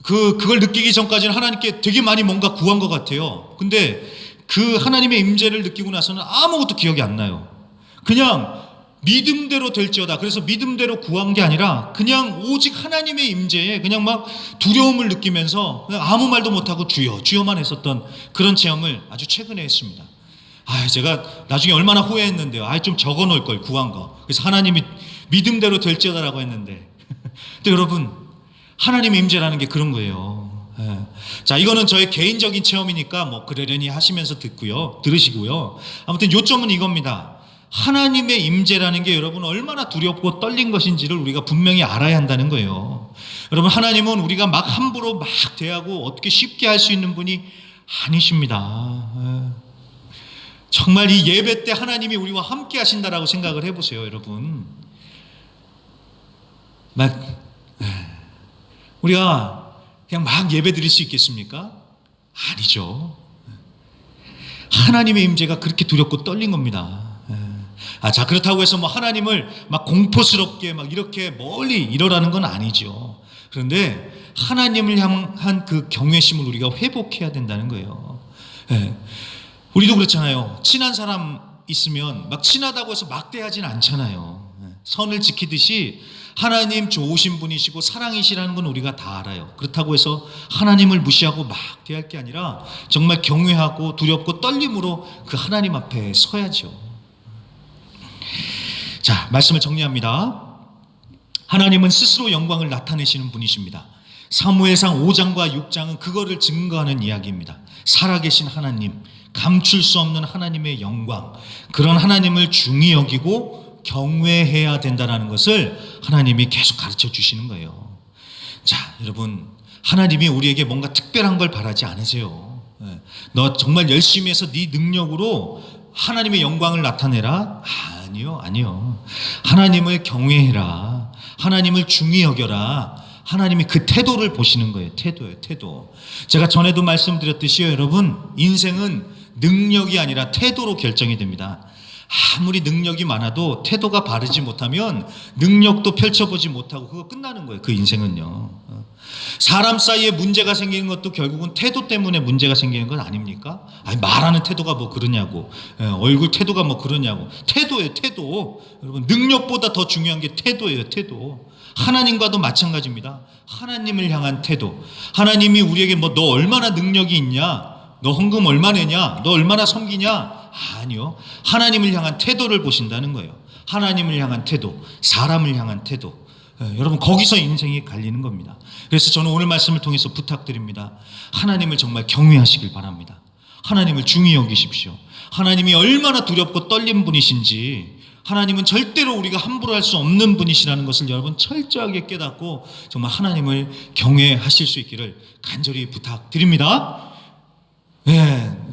그걸 느끼기 전까지는 하나님께 되게 많이 뭔가 구한 것 같아요. 근데 그 하나님의 임재를 느끼고 나서는 아무것도 기억이 안 나요. 그냥 믿음대로 될지어다. 그래서 믿음대로 구한 게 아니라 그냥 오직 하나님의 임재에 그냥 막 두려움을 느끼면서 그냥 아무 말도 못하고 주여만 했었던 그런 체험을 아주 최근에 했습니다. 제가 나중에 얼마나 후회했는데요. 좀 적어 놓을 걸, 구한 거. 그래서 하나님이 믿음대로 될지어다라고 했는데. 근데 여러분, 하나님의 임재라는 게 그런 거예요. 자, 이거는 저의 개인적인 체험이니까 뭐 그러려니 하시면서 들으시고요. 아무튼 요점은 이겁니다. 하나님의 임재라는 게 여러분 얼마나 두렵고 떨린 것인지를 우리가 분명히 알아야 한다는 거예요. 여러분, 하나님은 우리가 막 함부로 막 대하고 어떻게 쉽게 할 수 있는 분이 아니십니다. 정말 이 예배 때 하나님이 우리와 함께 하신다라고 생각을 해보세요, 여러분. 우리가 그냥 막 예배 드릴 수 있겠습니까? 아니죠. 하나님의 임재가 그렇게 두렵고 떨린 겁니다. 자, 그렇다고 해서 뭐 하나님을 막 공포스럽게 막 이렇게 멀리 이러라는 건 아니죠. 그런데 하나님을 향한 그 경외심을 우리가 회복해야 된다는 거예요. 우리도 그렇잖아요. 친한 사람 있으면 막 친하다고 해서 막대하진 않잖아요. 선을 지키듯이 하나님 좋으신 분이시고 사랑이시라는 건 우리가 다 알아요. 그렇다고 해서 하나님을 무시하고 막 대할 게 아니라 정말 경외하고 두렵고 떨림으로 그 하나님 앞에 서야죠. 자, 말씀을 정리합니다. 하나님은 스스로 영광을 나타내시는 분이십니다. 사무엘상 5장과 6장은 그거를 증거하는 이야기입니다. 살아계신 하나님, 감출 수 없는 하나님의 영광, 그런 하나님을 중히 여기고 경외해야 된다는 것을 하나님이 계속 가르쳐 주시는 거예요. 자, 여러분, 하나님이 우리에게 뭔가 특별한 걸 바라지 않으세요. 너 정말 열심히 해서 네 능력으로 하나님의 영광을 나타내라? 아니요. 하나님을 경외해라. 하나님을 중히 여겨라. 하나님이 그 태도를 보시는 거예요. 태도. 제가 전에도 말씀드렸듯이요, 여러분, 인생은 능력이 아니라 태도로 결정이 됩니다. 아무리 능력이 많아도 태도가 바르지 못하면 능력도 펼쳐보지 못하고 그거 끝나는 거예요. 그 인생은요. 사람 사이에 문제가 생기는 것도 결국은 태도 때문에 문제가 생기는 건 아닙니까? 아니, 말하는 태도가 뭐 그러냐고, 얼굴 태도가 뭐 그러냐고. 태도예요, 태도. 여러분, 능력보다 더 중요한 게 태도예요, 태도. 하나님과도 마찬가지입니다. 하나님을 향한 태도. 하나님이 우리에게 뭐 너 얼마나 능력이 있냐, 너 헌금 얼마 내냐, 너 얼마나 섬기냐, 아니요. 하나님을 향한 태도를 보신다는 거예요. 하나님을 향한 태도, 사람을 향한 태도. 여러분, 거기서 인생이 갈리는 겁니다. 그래서 저는 오늘 말씀을 통해서 부탁드립니다. 하나님을 정말 경외하시길 바랍니다. 하나님을 중히 여기십시오. 하나님이 얼마나 두렵고 떨린 분이신지, 하나님은 절대로 우리가 함부로 할 수 없는 분이시라는 것을 여러분 철저하게 깨닫고 정말 하나님을 경외하실 수 있기를 간절히 부탁드립니다.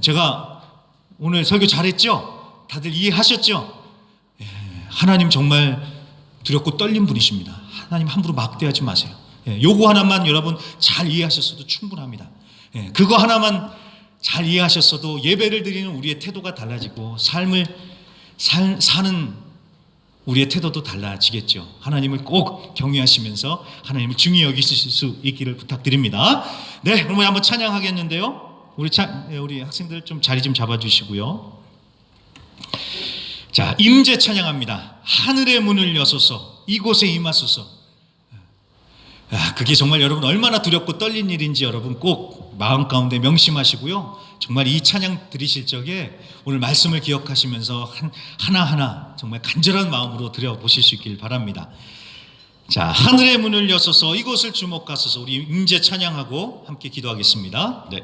제가 오늘 설교 잘했죠? 다들 이해하셨죠? 하나님 정말 두렵고 떨린 분이십니다. 하나님 함부로 막대하지 마세요. 요거 하나만 여러분 잘 이해하셨어도 충분합니다. 그거 하나만 잘 이해하셨어도 예배를 드리는 우리의 태도가 달라지고 삶을 사는 우리의 태도도 달라지겠죠. 하나님을 꼭 경외하시면서 하나님을 중히 여기실 수 있기를 부탁드립니다. 네, 그러면 한번 찬양하겠는데요. 우리 학생들 좀 자리 좀 잡아주시고요. 자, 임재 찬양합니다. 하늘의 문을 여소서, 이곳에 임하소서. 그게 정말 여러분 얼마나 두렵고 떨린 일인지 여러분 꼭 마음 가운데 명심하시고요. 정말 이 찬양 들으실 적에 오늘 말씀을 기억하시면서 하나하나 정말 간절한 마음으로 드려보실 수 있길 바랍니다. 자, 하늘의 문을 여소서, 이곳을 주목하소서. 우리 임재 찬양하고 함께 기도하겠습니다. 네.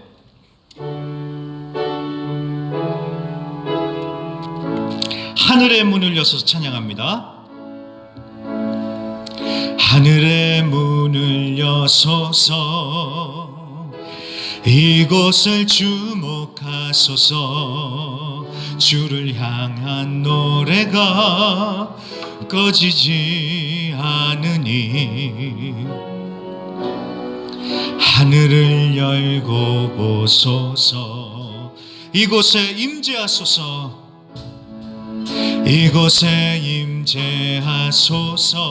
하늘의 문을 여서서 찬양합니다. 하늘의 문을 여소서, 이곳을 주목하소서. 주를 향한 노래가 꺼지지 않으니 하늘을 열고 보소서. 이곳에 임재하소서, 이곳에 임재하소서.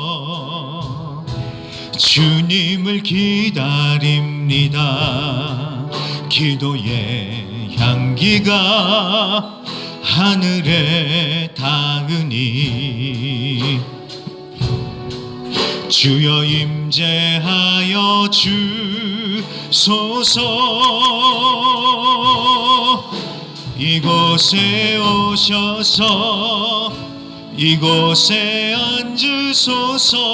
주님을 기다립니다. 기도의 향기가 하늘에 닿으니 주여 임재하여 주소서. 이곳에 오셔서 이곳에 앉으소서.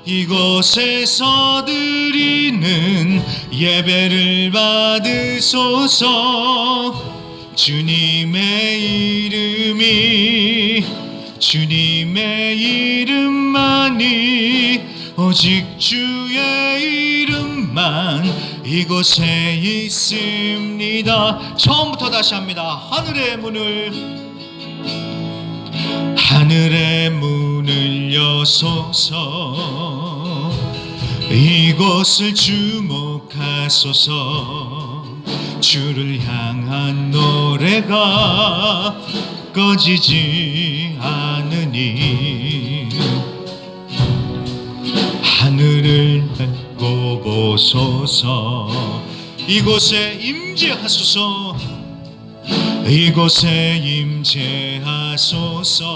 이곳에서 드리는 예배를 받으소서. 주님의 이름이 주님의 이름만이 오직 주의 이름만 이곳에 있습니다. 처음부터 다시 합니다. 하늘의 문을 여소서 이곳을 주목하소서 주를 향한 노래가 꺼지지 않으니 하늘을 밟고 보소서 이곳에 임재하소서 이곳에 임재하소서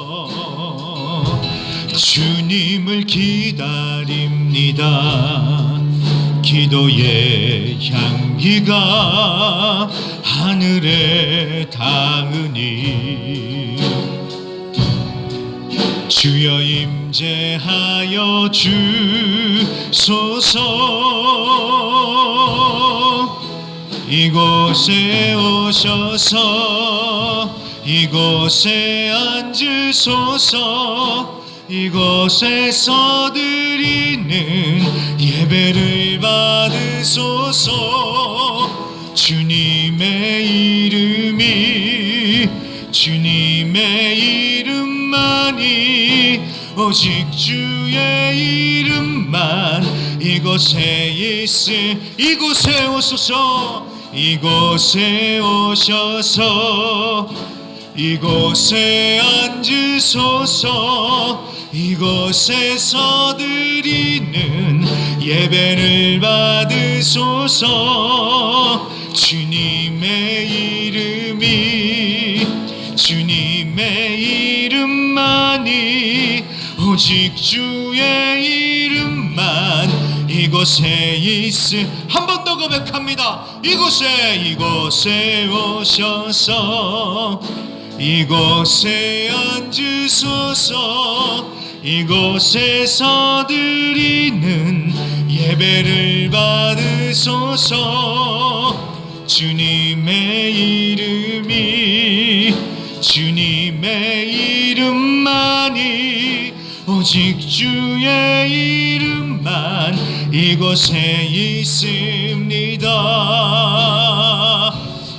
주님을 기다립니다. 기도의 향기가 하늘에 닿으니 주여 임재하여 주소서 이곳에 오셔서 이곳에 앉으소서 이곳에서 드리는 예배를 받으소서 주님의 이름만이 오직 주의 이름만 이곳에 이곳에 오소서 이곳에 오셔서 이곳에 앉으소서 이곳에서 드리는 예배를 받으소서 주님의 이름만이 오직 주의 이름만 이곳에 한 번 더 고백합니다. 이곳에 오셔서 이곳에 앉으소서 이곳에서 드리는 예배를 받으소서 주님의 이름만이 오직 주의 이름만 이곳에 있습니다.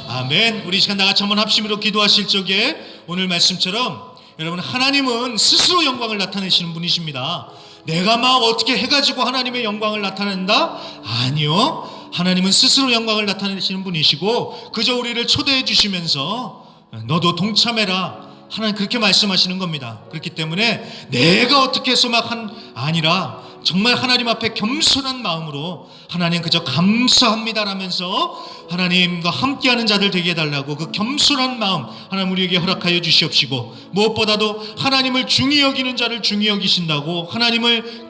아멘. 우리 시간 다같이 한번 합심으로 기도하실 적에 오늘 말씀처럼 여러분 하나님은 스스로 영광을 나타내시는 분이십니다. 내가 막 어떻게 해가지고 하나님의 영광을 나타낸다? 아니요. 하나님은 스스로 영광을 나타내시는 분이시고 그저 우리를 초대해 주시면서 너도 동참해라. 하나님 그렇게 말씀하시는 겁니다. 그렇기 때문에 내가 어떻게 해서 아니라 정말 하나님 앞에 겸손한 마음으로 하나님 그저 감사합니다라면서 하나님과 함께하는 자들 되게 해달라고 그 겸손한 마음 하나님 우리에게 허락하여 주시옵시고 무엇보다도 하나님을 중히 여기는 자를 중히 여기신다고 하나님을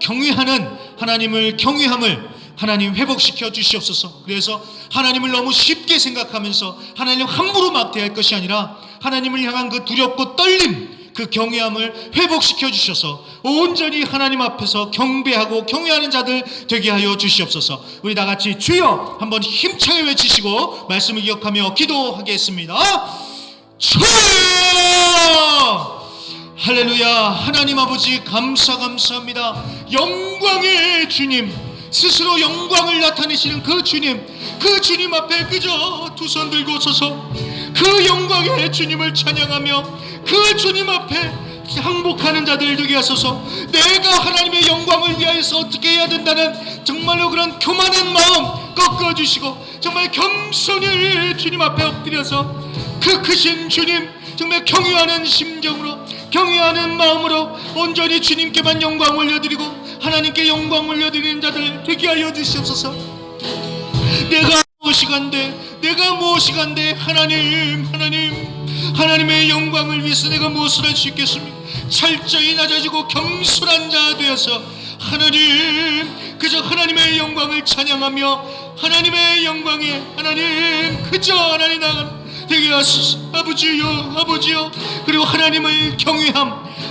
경외함을 하나님 회복시켜 주시옵소서. 그래서 하나님을 너무 쉽게 생각하면서 하나님 함부로 막 대할 것이 아니라 하나님을 향한 그 두렵고 떨림 그 경외함을 회복시켜 주셔서 온전히 하나님 앞에서 경배하고 경외하는 자들 되게 하여 주시옵소서. 우리 다 같이 주여 한번 힘차게 외치시고 말씀을 기억하며 기도하겠습니다. 주여! 할렐루야. 하나님 아버지 감사합니다. 영광의 주님 스스로 영광을 나타내시는 그 주님 앞에 그저 두 손 들고 서서 그 영광의 주님을 찬양하며 그 주님 앞에 항복하는 자들 되게 하소서. 내가 하나님의 영광을 위하여서 어떻게 해야 된다는 정말로 그런 교만한 마음 꺾어주시고 정말 겸손히 주님 앞에 엎드려서 그 크신 주님 정말 경외하는 심정으로 경외하는 마음으로 온전히 주님께만 영광 올려드리고 하나님께 영광 올려드리는 자들 되게 하여 주시옵소서. 내가 무엇이 간데 하나님의 영광을 위해서 내가 무엇을 할 수 있겠습니까? 철저히 낮아지고 겸손한 자 되어서 하나님 그저 하나님의 영광을 찬양하며 하나님의 영광에 하나님 그저 하나님 나가는 되게 하소서. 아버지요 그리고 하나님을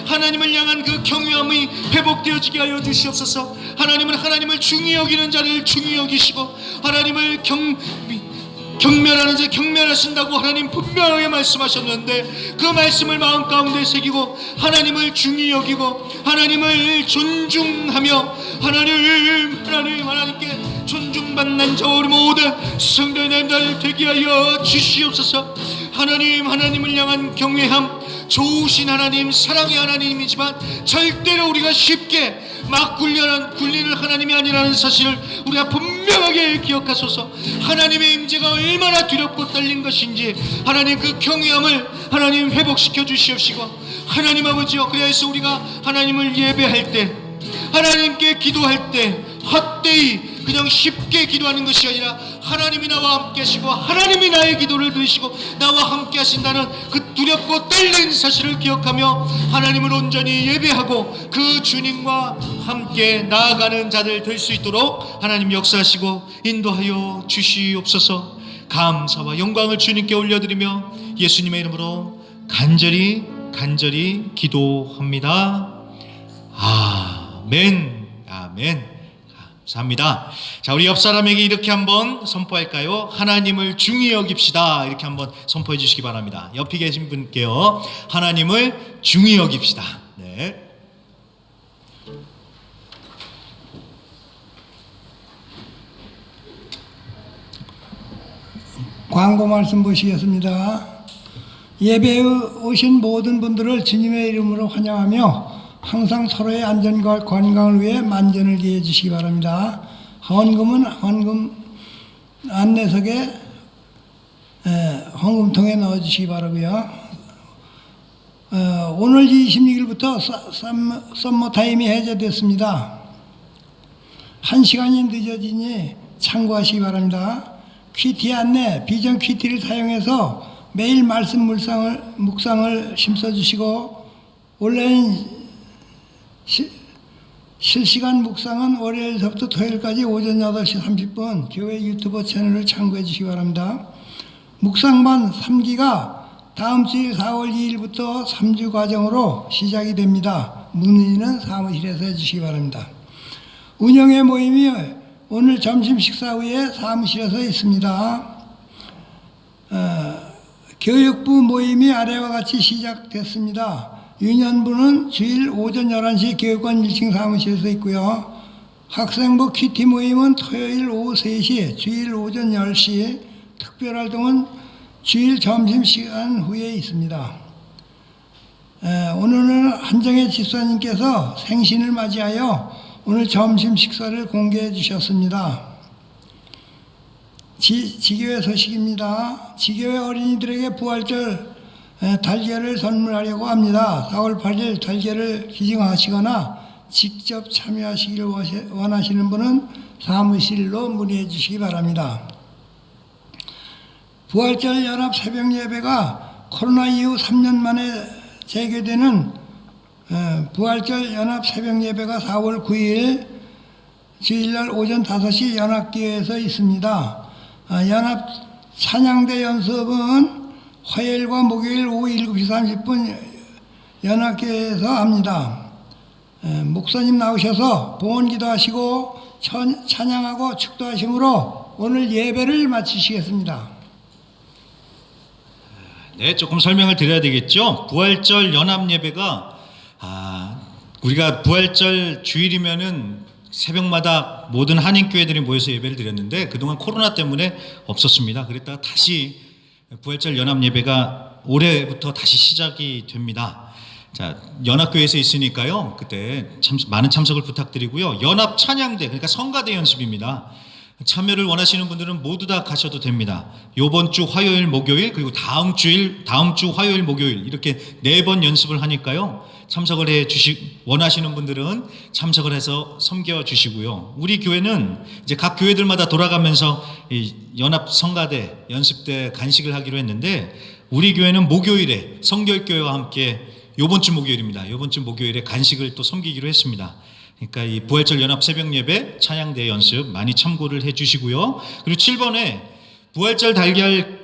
하나님을 향한 그 경외함이 회복되어지게 하여 주시옵소서. 하나님은 하나님을 중히 여기는 자를 중히 여기시고 하나님을 경멸하는 자 경멸하신다고 하나님 분명하게 말씀하셨는데, 그 말씀을 마음 가운데 새기고 하나님을 중히 여기고 하나님을 존중하며 하나님께 존중받는 자 우리 모든 성도님들 되게 하여 주시옵소서. 하나님을 향한 경외함, 좋으신 하나님, 사랑의 하나님이지만 절대로 우리가 쉽게 막 굴리는 하나님이 아니라는 사실을 우리가 분명하게 기억하소서. 하나님의 임재가 얼마나 두렵고 떨린 것인지 하나님 그 경외함을 하나님 회복시켜 주시옵시고, 하나님 아버지여, 그래서 우리가 하나님을 예배할 때, 하나님께 기도할 때 헛되이 그냥 쉽게 기도하는 것이 아니라 하나님이 나와 함께 하시고 하나님이 나의 기도를 들으시고 나와 함께 하신다는 그 두렵고 떨리는 사실을 기억하며 하나님을 온전히 예배하고 그 주님과 함께 나아가는 자들 될 수 있도록 하나님 역사하시고 인도하여 주시옵소서. 감사와 영광을 주님께 올려드리며 예수님의 이름으로 간절히 기도합니다. 아멘. 아멘. 감사합니다. 자, 우리 옆 사람에게 이렇게 한번 선포할까요? 하나님을 중히 여깁시다. 이렇게 한번 선포해 주시기 바랍니다. 옆에 계신 분께요, 하나님을 중히 여깁시다. 네. 광고 말씀 보시겠습니다. 예배에 오신 모든 분들을 주님의 이름으로 환영하며 항상 서로의 안전과 건강을 위해 만전을 기해 주시기 바랍니다. 헌금은 헌금 안내석에 헌금통에 넣어 주시기 바라고요. 오늘 26일부터 썸머타임이 해제됐습니다. 1시간이 늦어지니 참고하시기 바랍니다. 퀴티 안내, 비전 퀴티를 사용해서 매일 말씀 묵상을 심써주시고, 온라인 실시간 묵상은 월요일부터 토요일까지 오전 8시 30분 교회 유튜브 채널을 참고해 주시기 바랍니다. 묵상반 3기가 다음 주일 4월 2일부터 3주 과정으로 시작이 됩니다. 문의는 사무실에서 해주시기 바랍니다. 운영회 모임이 오늘 점심 식사 후에 사무실에서 있습니다. 교육부 모임이 아래와 같이 시작됐습니다. 유년부는 주일 오전 11시 교육관 1층 사무실에서 있고요. 학생부 퀴티 모임은 토요일 오후 3시, 주일 오전 10시, 특별활동은 주일 점심시간 후에 있습니다. 오늘은 한정혜 집사님께서 생신을 맞이하여 오늘 점심 식사를 공개해 주셨습니다. 지교회 소식입니다. 지교회 어린이들에게 부활절 달걀을 선물하려고 합니다. 4월 8일 달걀을 기증하시거나 직접 참여하시기를 원하시는 분은 사무실로 문의해 주시기 바랍니다. 부활절 연합 새벽 예배가 코로나 이후 3년 만에 재개되는 부활절 연합 새벽 예배가 4월 9일 주일날 오전 5시 연합교회에서 있습니다. 연합 찬양대 연습은 화요일과 목요일 오후 7시 30분 연합교회에서 합니다. 목사님 나오셔서 봉헌기도 하시고 찬양하고 축도하심으로 오늘 예배를 마치시겠습니다. 네, 조금 설명을 드려야 되겠죠. 부활절 연합 예배가 우리가 부활절 주일이면은 새벽마다 모든 한인교회들이 모여서 예배를 드렸는데 그동안 코로나 때문에 없었습니다. 그랬다가 다시 부활절 연합 예배가 올해부터 다시 시작이 됩니다. 자, 연합교회에서 있으니까요. 그때 많은 참석을 부탁드리고요. 연합 찬양대, 그러니까 성가대 연습입니다. 참여를 원하시는 분들은 모두 다 가셔도 됩니다. 요번 주 화요일, 목요일, 그리고 다음 주 화요일, 목요일 이렇게 4번 연습을 하니까요. 참석을 원하시는 분들은 참석을 해서 섬겨 주시고요. 우리 교회는 이제 각 교회들마다 돌아가면서 이 연합 성가대 연습 때 간식을 하기로 했는데, 우리 교회는 목요일에 성결교회와 함께 요번 주 목요일입니다. 요번 주 목요일에 간식을 또 섬기기로 했습니다. 그러니까 이 부활절 연합 새벽 예배 찬양대 연습 많이 참고를 해 주시고요. 그리고 7번에 부활절 달걀을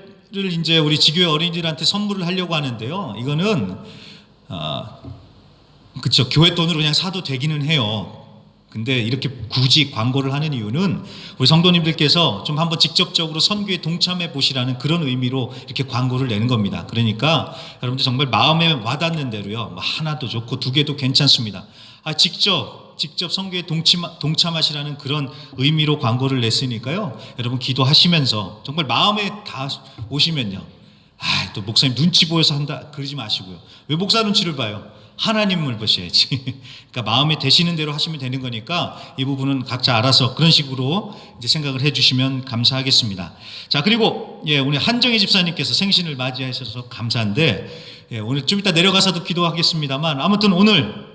이제 우리 지교회 어린이들한테 선물을 하려고 하는데요. 이거는 그쵸, 교회 돈으로 그냥 사도 되기는 해요. 근데 이렇게 굳이 광고를 하는 이유는 우리 성도님들께서 좀 한번 직접적으로 선교에 동참해 보시라는 그런 의미로 이렇게 광고를 내는 겁니다. 그러니까 여러분들 정말 마음에 와닿는 대로요. 뭐 하나도 좋고 두 개도 괜찮습니다. 직접 선교에 동참하시라는 그런 의미로 광고를 냈으니까요. 여러분 기도하시면서 정말 마음에 다 오시면요. 또 목사님 눈치 보여서 한다 그러지 마시고요. 왜 목사 눈치를 봐요? 하나님을 보셔야지. 그러니까 마음에 되시는 대로 하시면 되는 거니까 이 부분은 각자 알아서 그런 식으로 이제 생각을 해주시면 감사하겠습니다. 자, 그리고 우리 한정희 집사님께서 생신을 맞이하셔서 감사한데 오늘 좀 이따 내려가서도 기도하겠습니다만 아무튼 오늘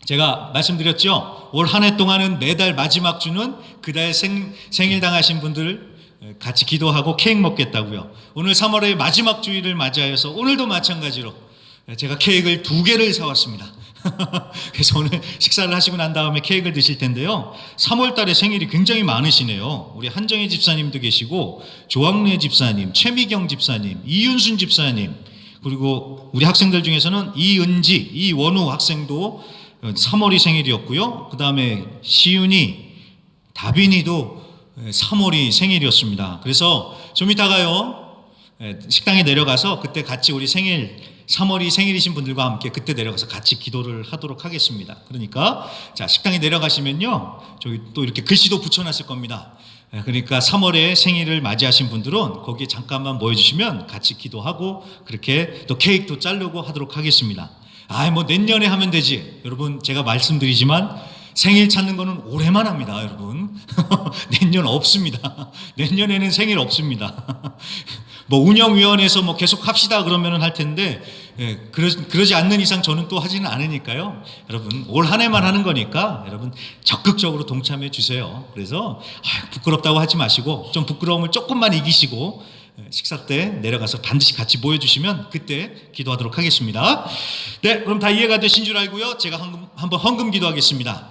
제가 말씀드렸죠. 올 한 해 동안은 매달 마지막 주는 그달 생일 당하신 분들 같이 기도하고 케이크 먹겠다고요. 오늘 3월의 마지막 주일을 맞이하여서 오늘도 마찬가지로 제가 케이크를 2개를 사왔습니다. 그래서 오늘 식사를 하시고 난 다음에 케이크를 드실 텐데요. 3월 달에 생일이 굉장히 많으시네요. 우리 한정희 집사님도 계시고 조학래 집사님, 최미경 집사님, 이윤순 집사님, 그리고 우리 학생들 중에서는 이은지, 이원우 학생도 3월이 생일이었고요. 그 다음에 시윤이, 다빈이도 3월이 생일이었습니다. 그래서 좀 이따가요 식당에 내려가서 그때 같이 우리 3월이 생일이신 분들과 함께 그때 내려가서 같이 기도를 하도록 하겠습니다. 그러니까 자, 식당에 내려가시면요 저기 또 이렇게 글씨도 붙여놨을 겁니다. 그러니까 3월에 생일을 맞이하신 분들은 거기에 잠깐만 모여주시면 같이 기도하고 그렇게 또 케이크도 자르고 하도록 하겠습니다. 뭐 내년에 하면 되지. 여러분 제가 말씀드리지만 생일 찾는 거는 올해만 합니다, 여러분. 내년 없습니다. 내년에는 생일 없습니다. 뭐 운영위원회에서 뭐 계속 합시다 그러면은 할 텐데 그러지 않는 이상 저는 또 하지는 않으니까요. 여러분 올 한 해만 하는 거니까 여러분 적극적으로 동참해 주세요. 그래서 부끄럽다고 하지 마시고 좀 부끄러움을 조금만 이기시고 식사 때 내려가서 반드시 같이 모여주시면 그때 기도하도록 하겠습니다. 네, 그럼 다 이해가 되신 줄 알고요. 제가 한번 헌금 기도하겠습니다.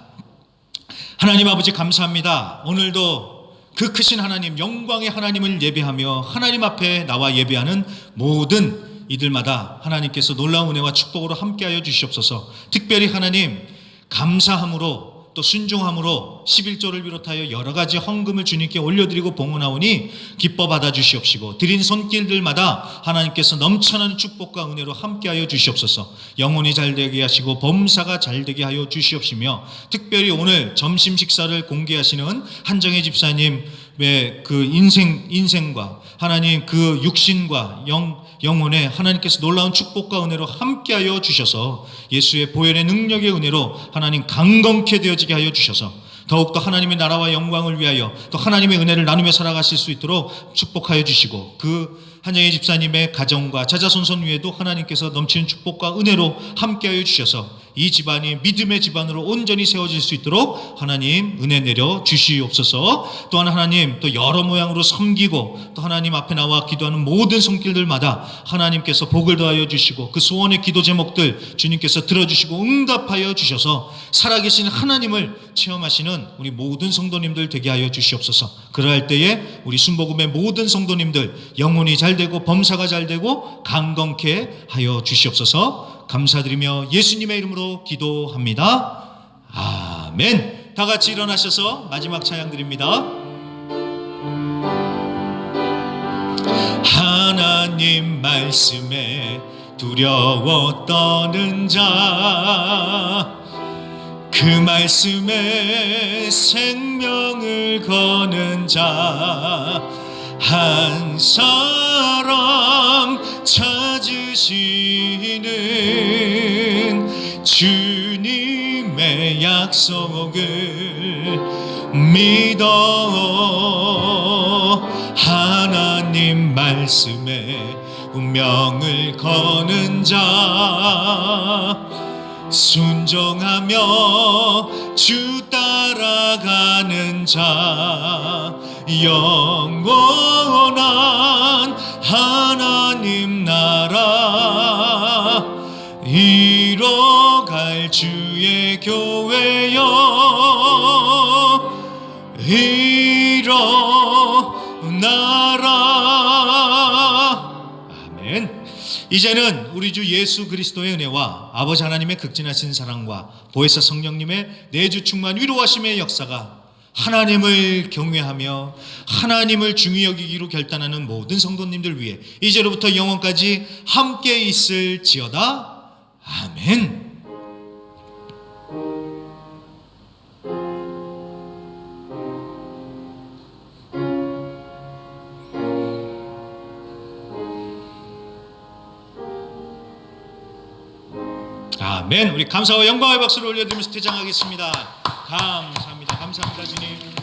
하나님 아버지 감사합니다. 오늘도 그 크신 하나님, 영광의 하나님을 예배하며 하나님 앞에 나와 예배하는 모든 이들마다 하나님께서 놀라운 은혜와 축복으로 함께하여 주시옵소서. 특별히 하나님 감사함으로 또 순종함으로 11조를 비롯하여 여러 가지 헌금을 주님께 올려드리고 봉헌하오니 기뻐 받아주시옵시고 드린 손길들마다 하나님께서 넘쳐나는 축복과 은혜로 함께하여 주시옵소서. 영혼이 잘되게 하시고 범사가 잘되게 하여 주시옵시며 특별히 오늘 점심 식사를 공개하시는 한정희 집사님의 그 인생과 하나님 그 육신과 영혼에 하나님께서 놀라운 축복과 은혜로 함께하여 주셔서 예수의 보혈의 능력의 은혜로 하나님 강건케 되어지게 하여 주셔서 더욱더 하나님의 나라와 영광을 위하여 또 하나님의 은혜를 나누며 살아가실 수 있도록 축복하여 주시고 그 한정희 집사님의 가정과 자자손손 위에도 하나님께서 넘치는 축복과 은혜로 함께하여 주셔서 이 집안이 믿음의 집안으로 온전히 세워질 수 있도록 하나님 은혜 내려 주시옵소서. 또한 하나님 또 여러 모양으로 섬기고 또 하나님 앞에 나와 기도하는 모든 손길들마다 하나님께서 복을 더하여 주시고 그 소원의 기도 제목들 주님께서 들어주시고 응답하여 주셔서 살아계신 하나님을 체험하시는 우리 모든 성도님들 되게 하여 주시옵소서. 그러할 때에 우리 순복음의 모든 성도님들 영혼이 잘되고 범사가 잘되고 강건케 하여 주시옵소서. 감사드리며 예수님의 이름으로 기도합니다. 아멘. 다 같이 일어나셔서 마지막 찬양 드립니다. 하나님 말씀에 두려워 떠는 자 그 말씀에 생명을 거는 자 한 사람 찾으시는 주님의 약속을 믿어 하나님 말씀에 운명을 거는 자 순종하며 주 따라가는 자 영원한 하나님 나라 이뤄갈 주의 교회여 일어나라. 아멘. 이제는 우리 주 예수 그리스도의 은혜와 아버지 하나님의 극진하신 사랑과 보혜사 성령님의 내주 충만 위로하심의 역사가 하나님을 경외하며 하나님을 중히 여기기로 결단하는 모든 성도님들 위해 이제로부터 영원까지 함께 있을지어다. 아멘. 아멘. 우리 감사와 영광의 박수를 올려드리면서 퇴장하겠습니다. 감사합니다. 감사합니다, 주님.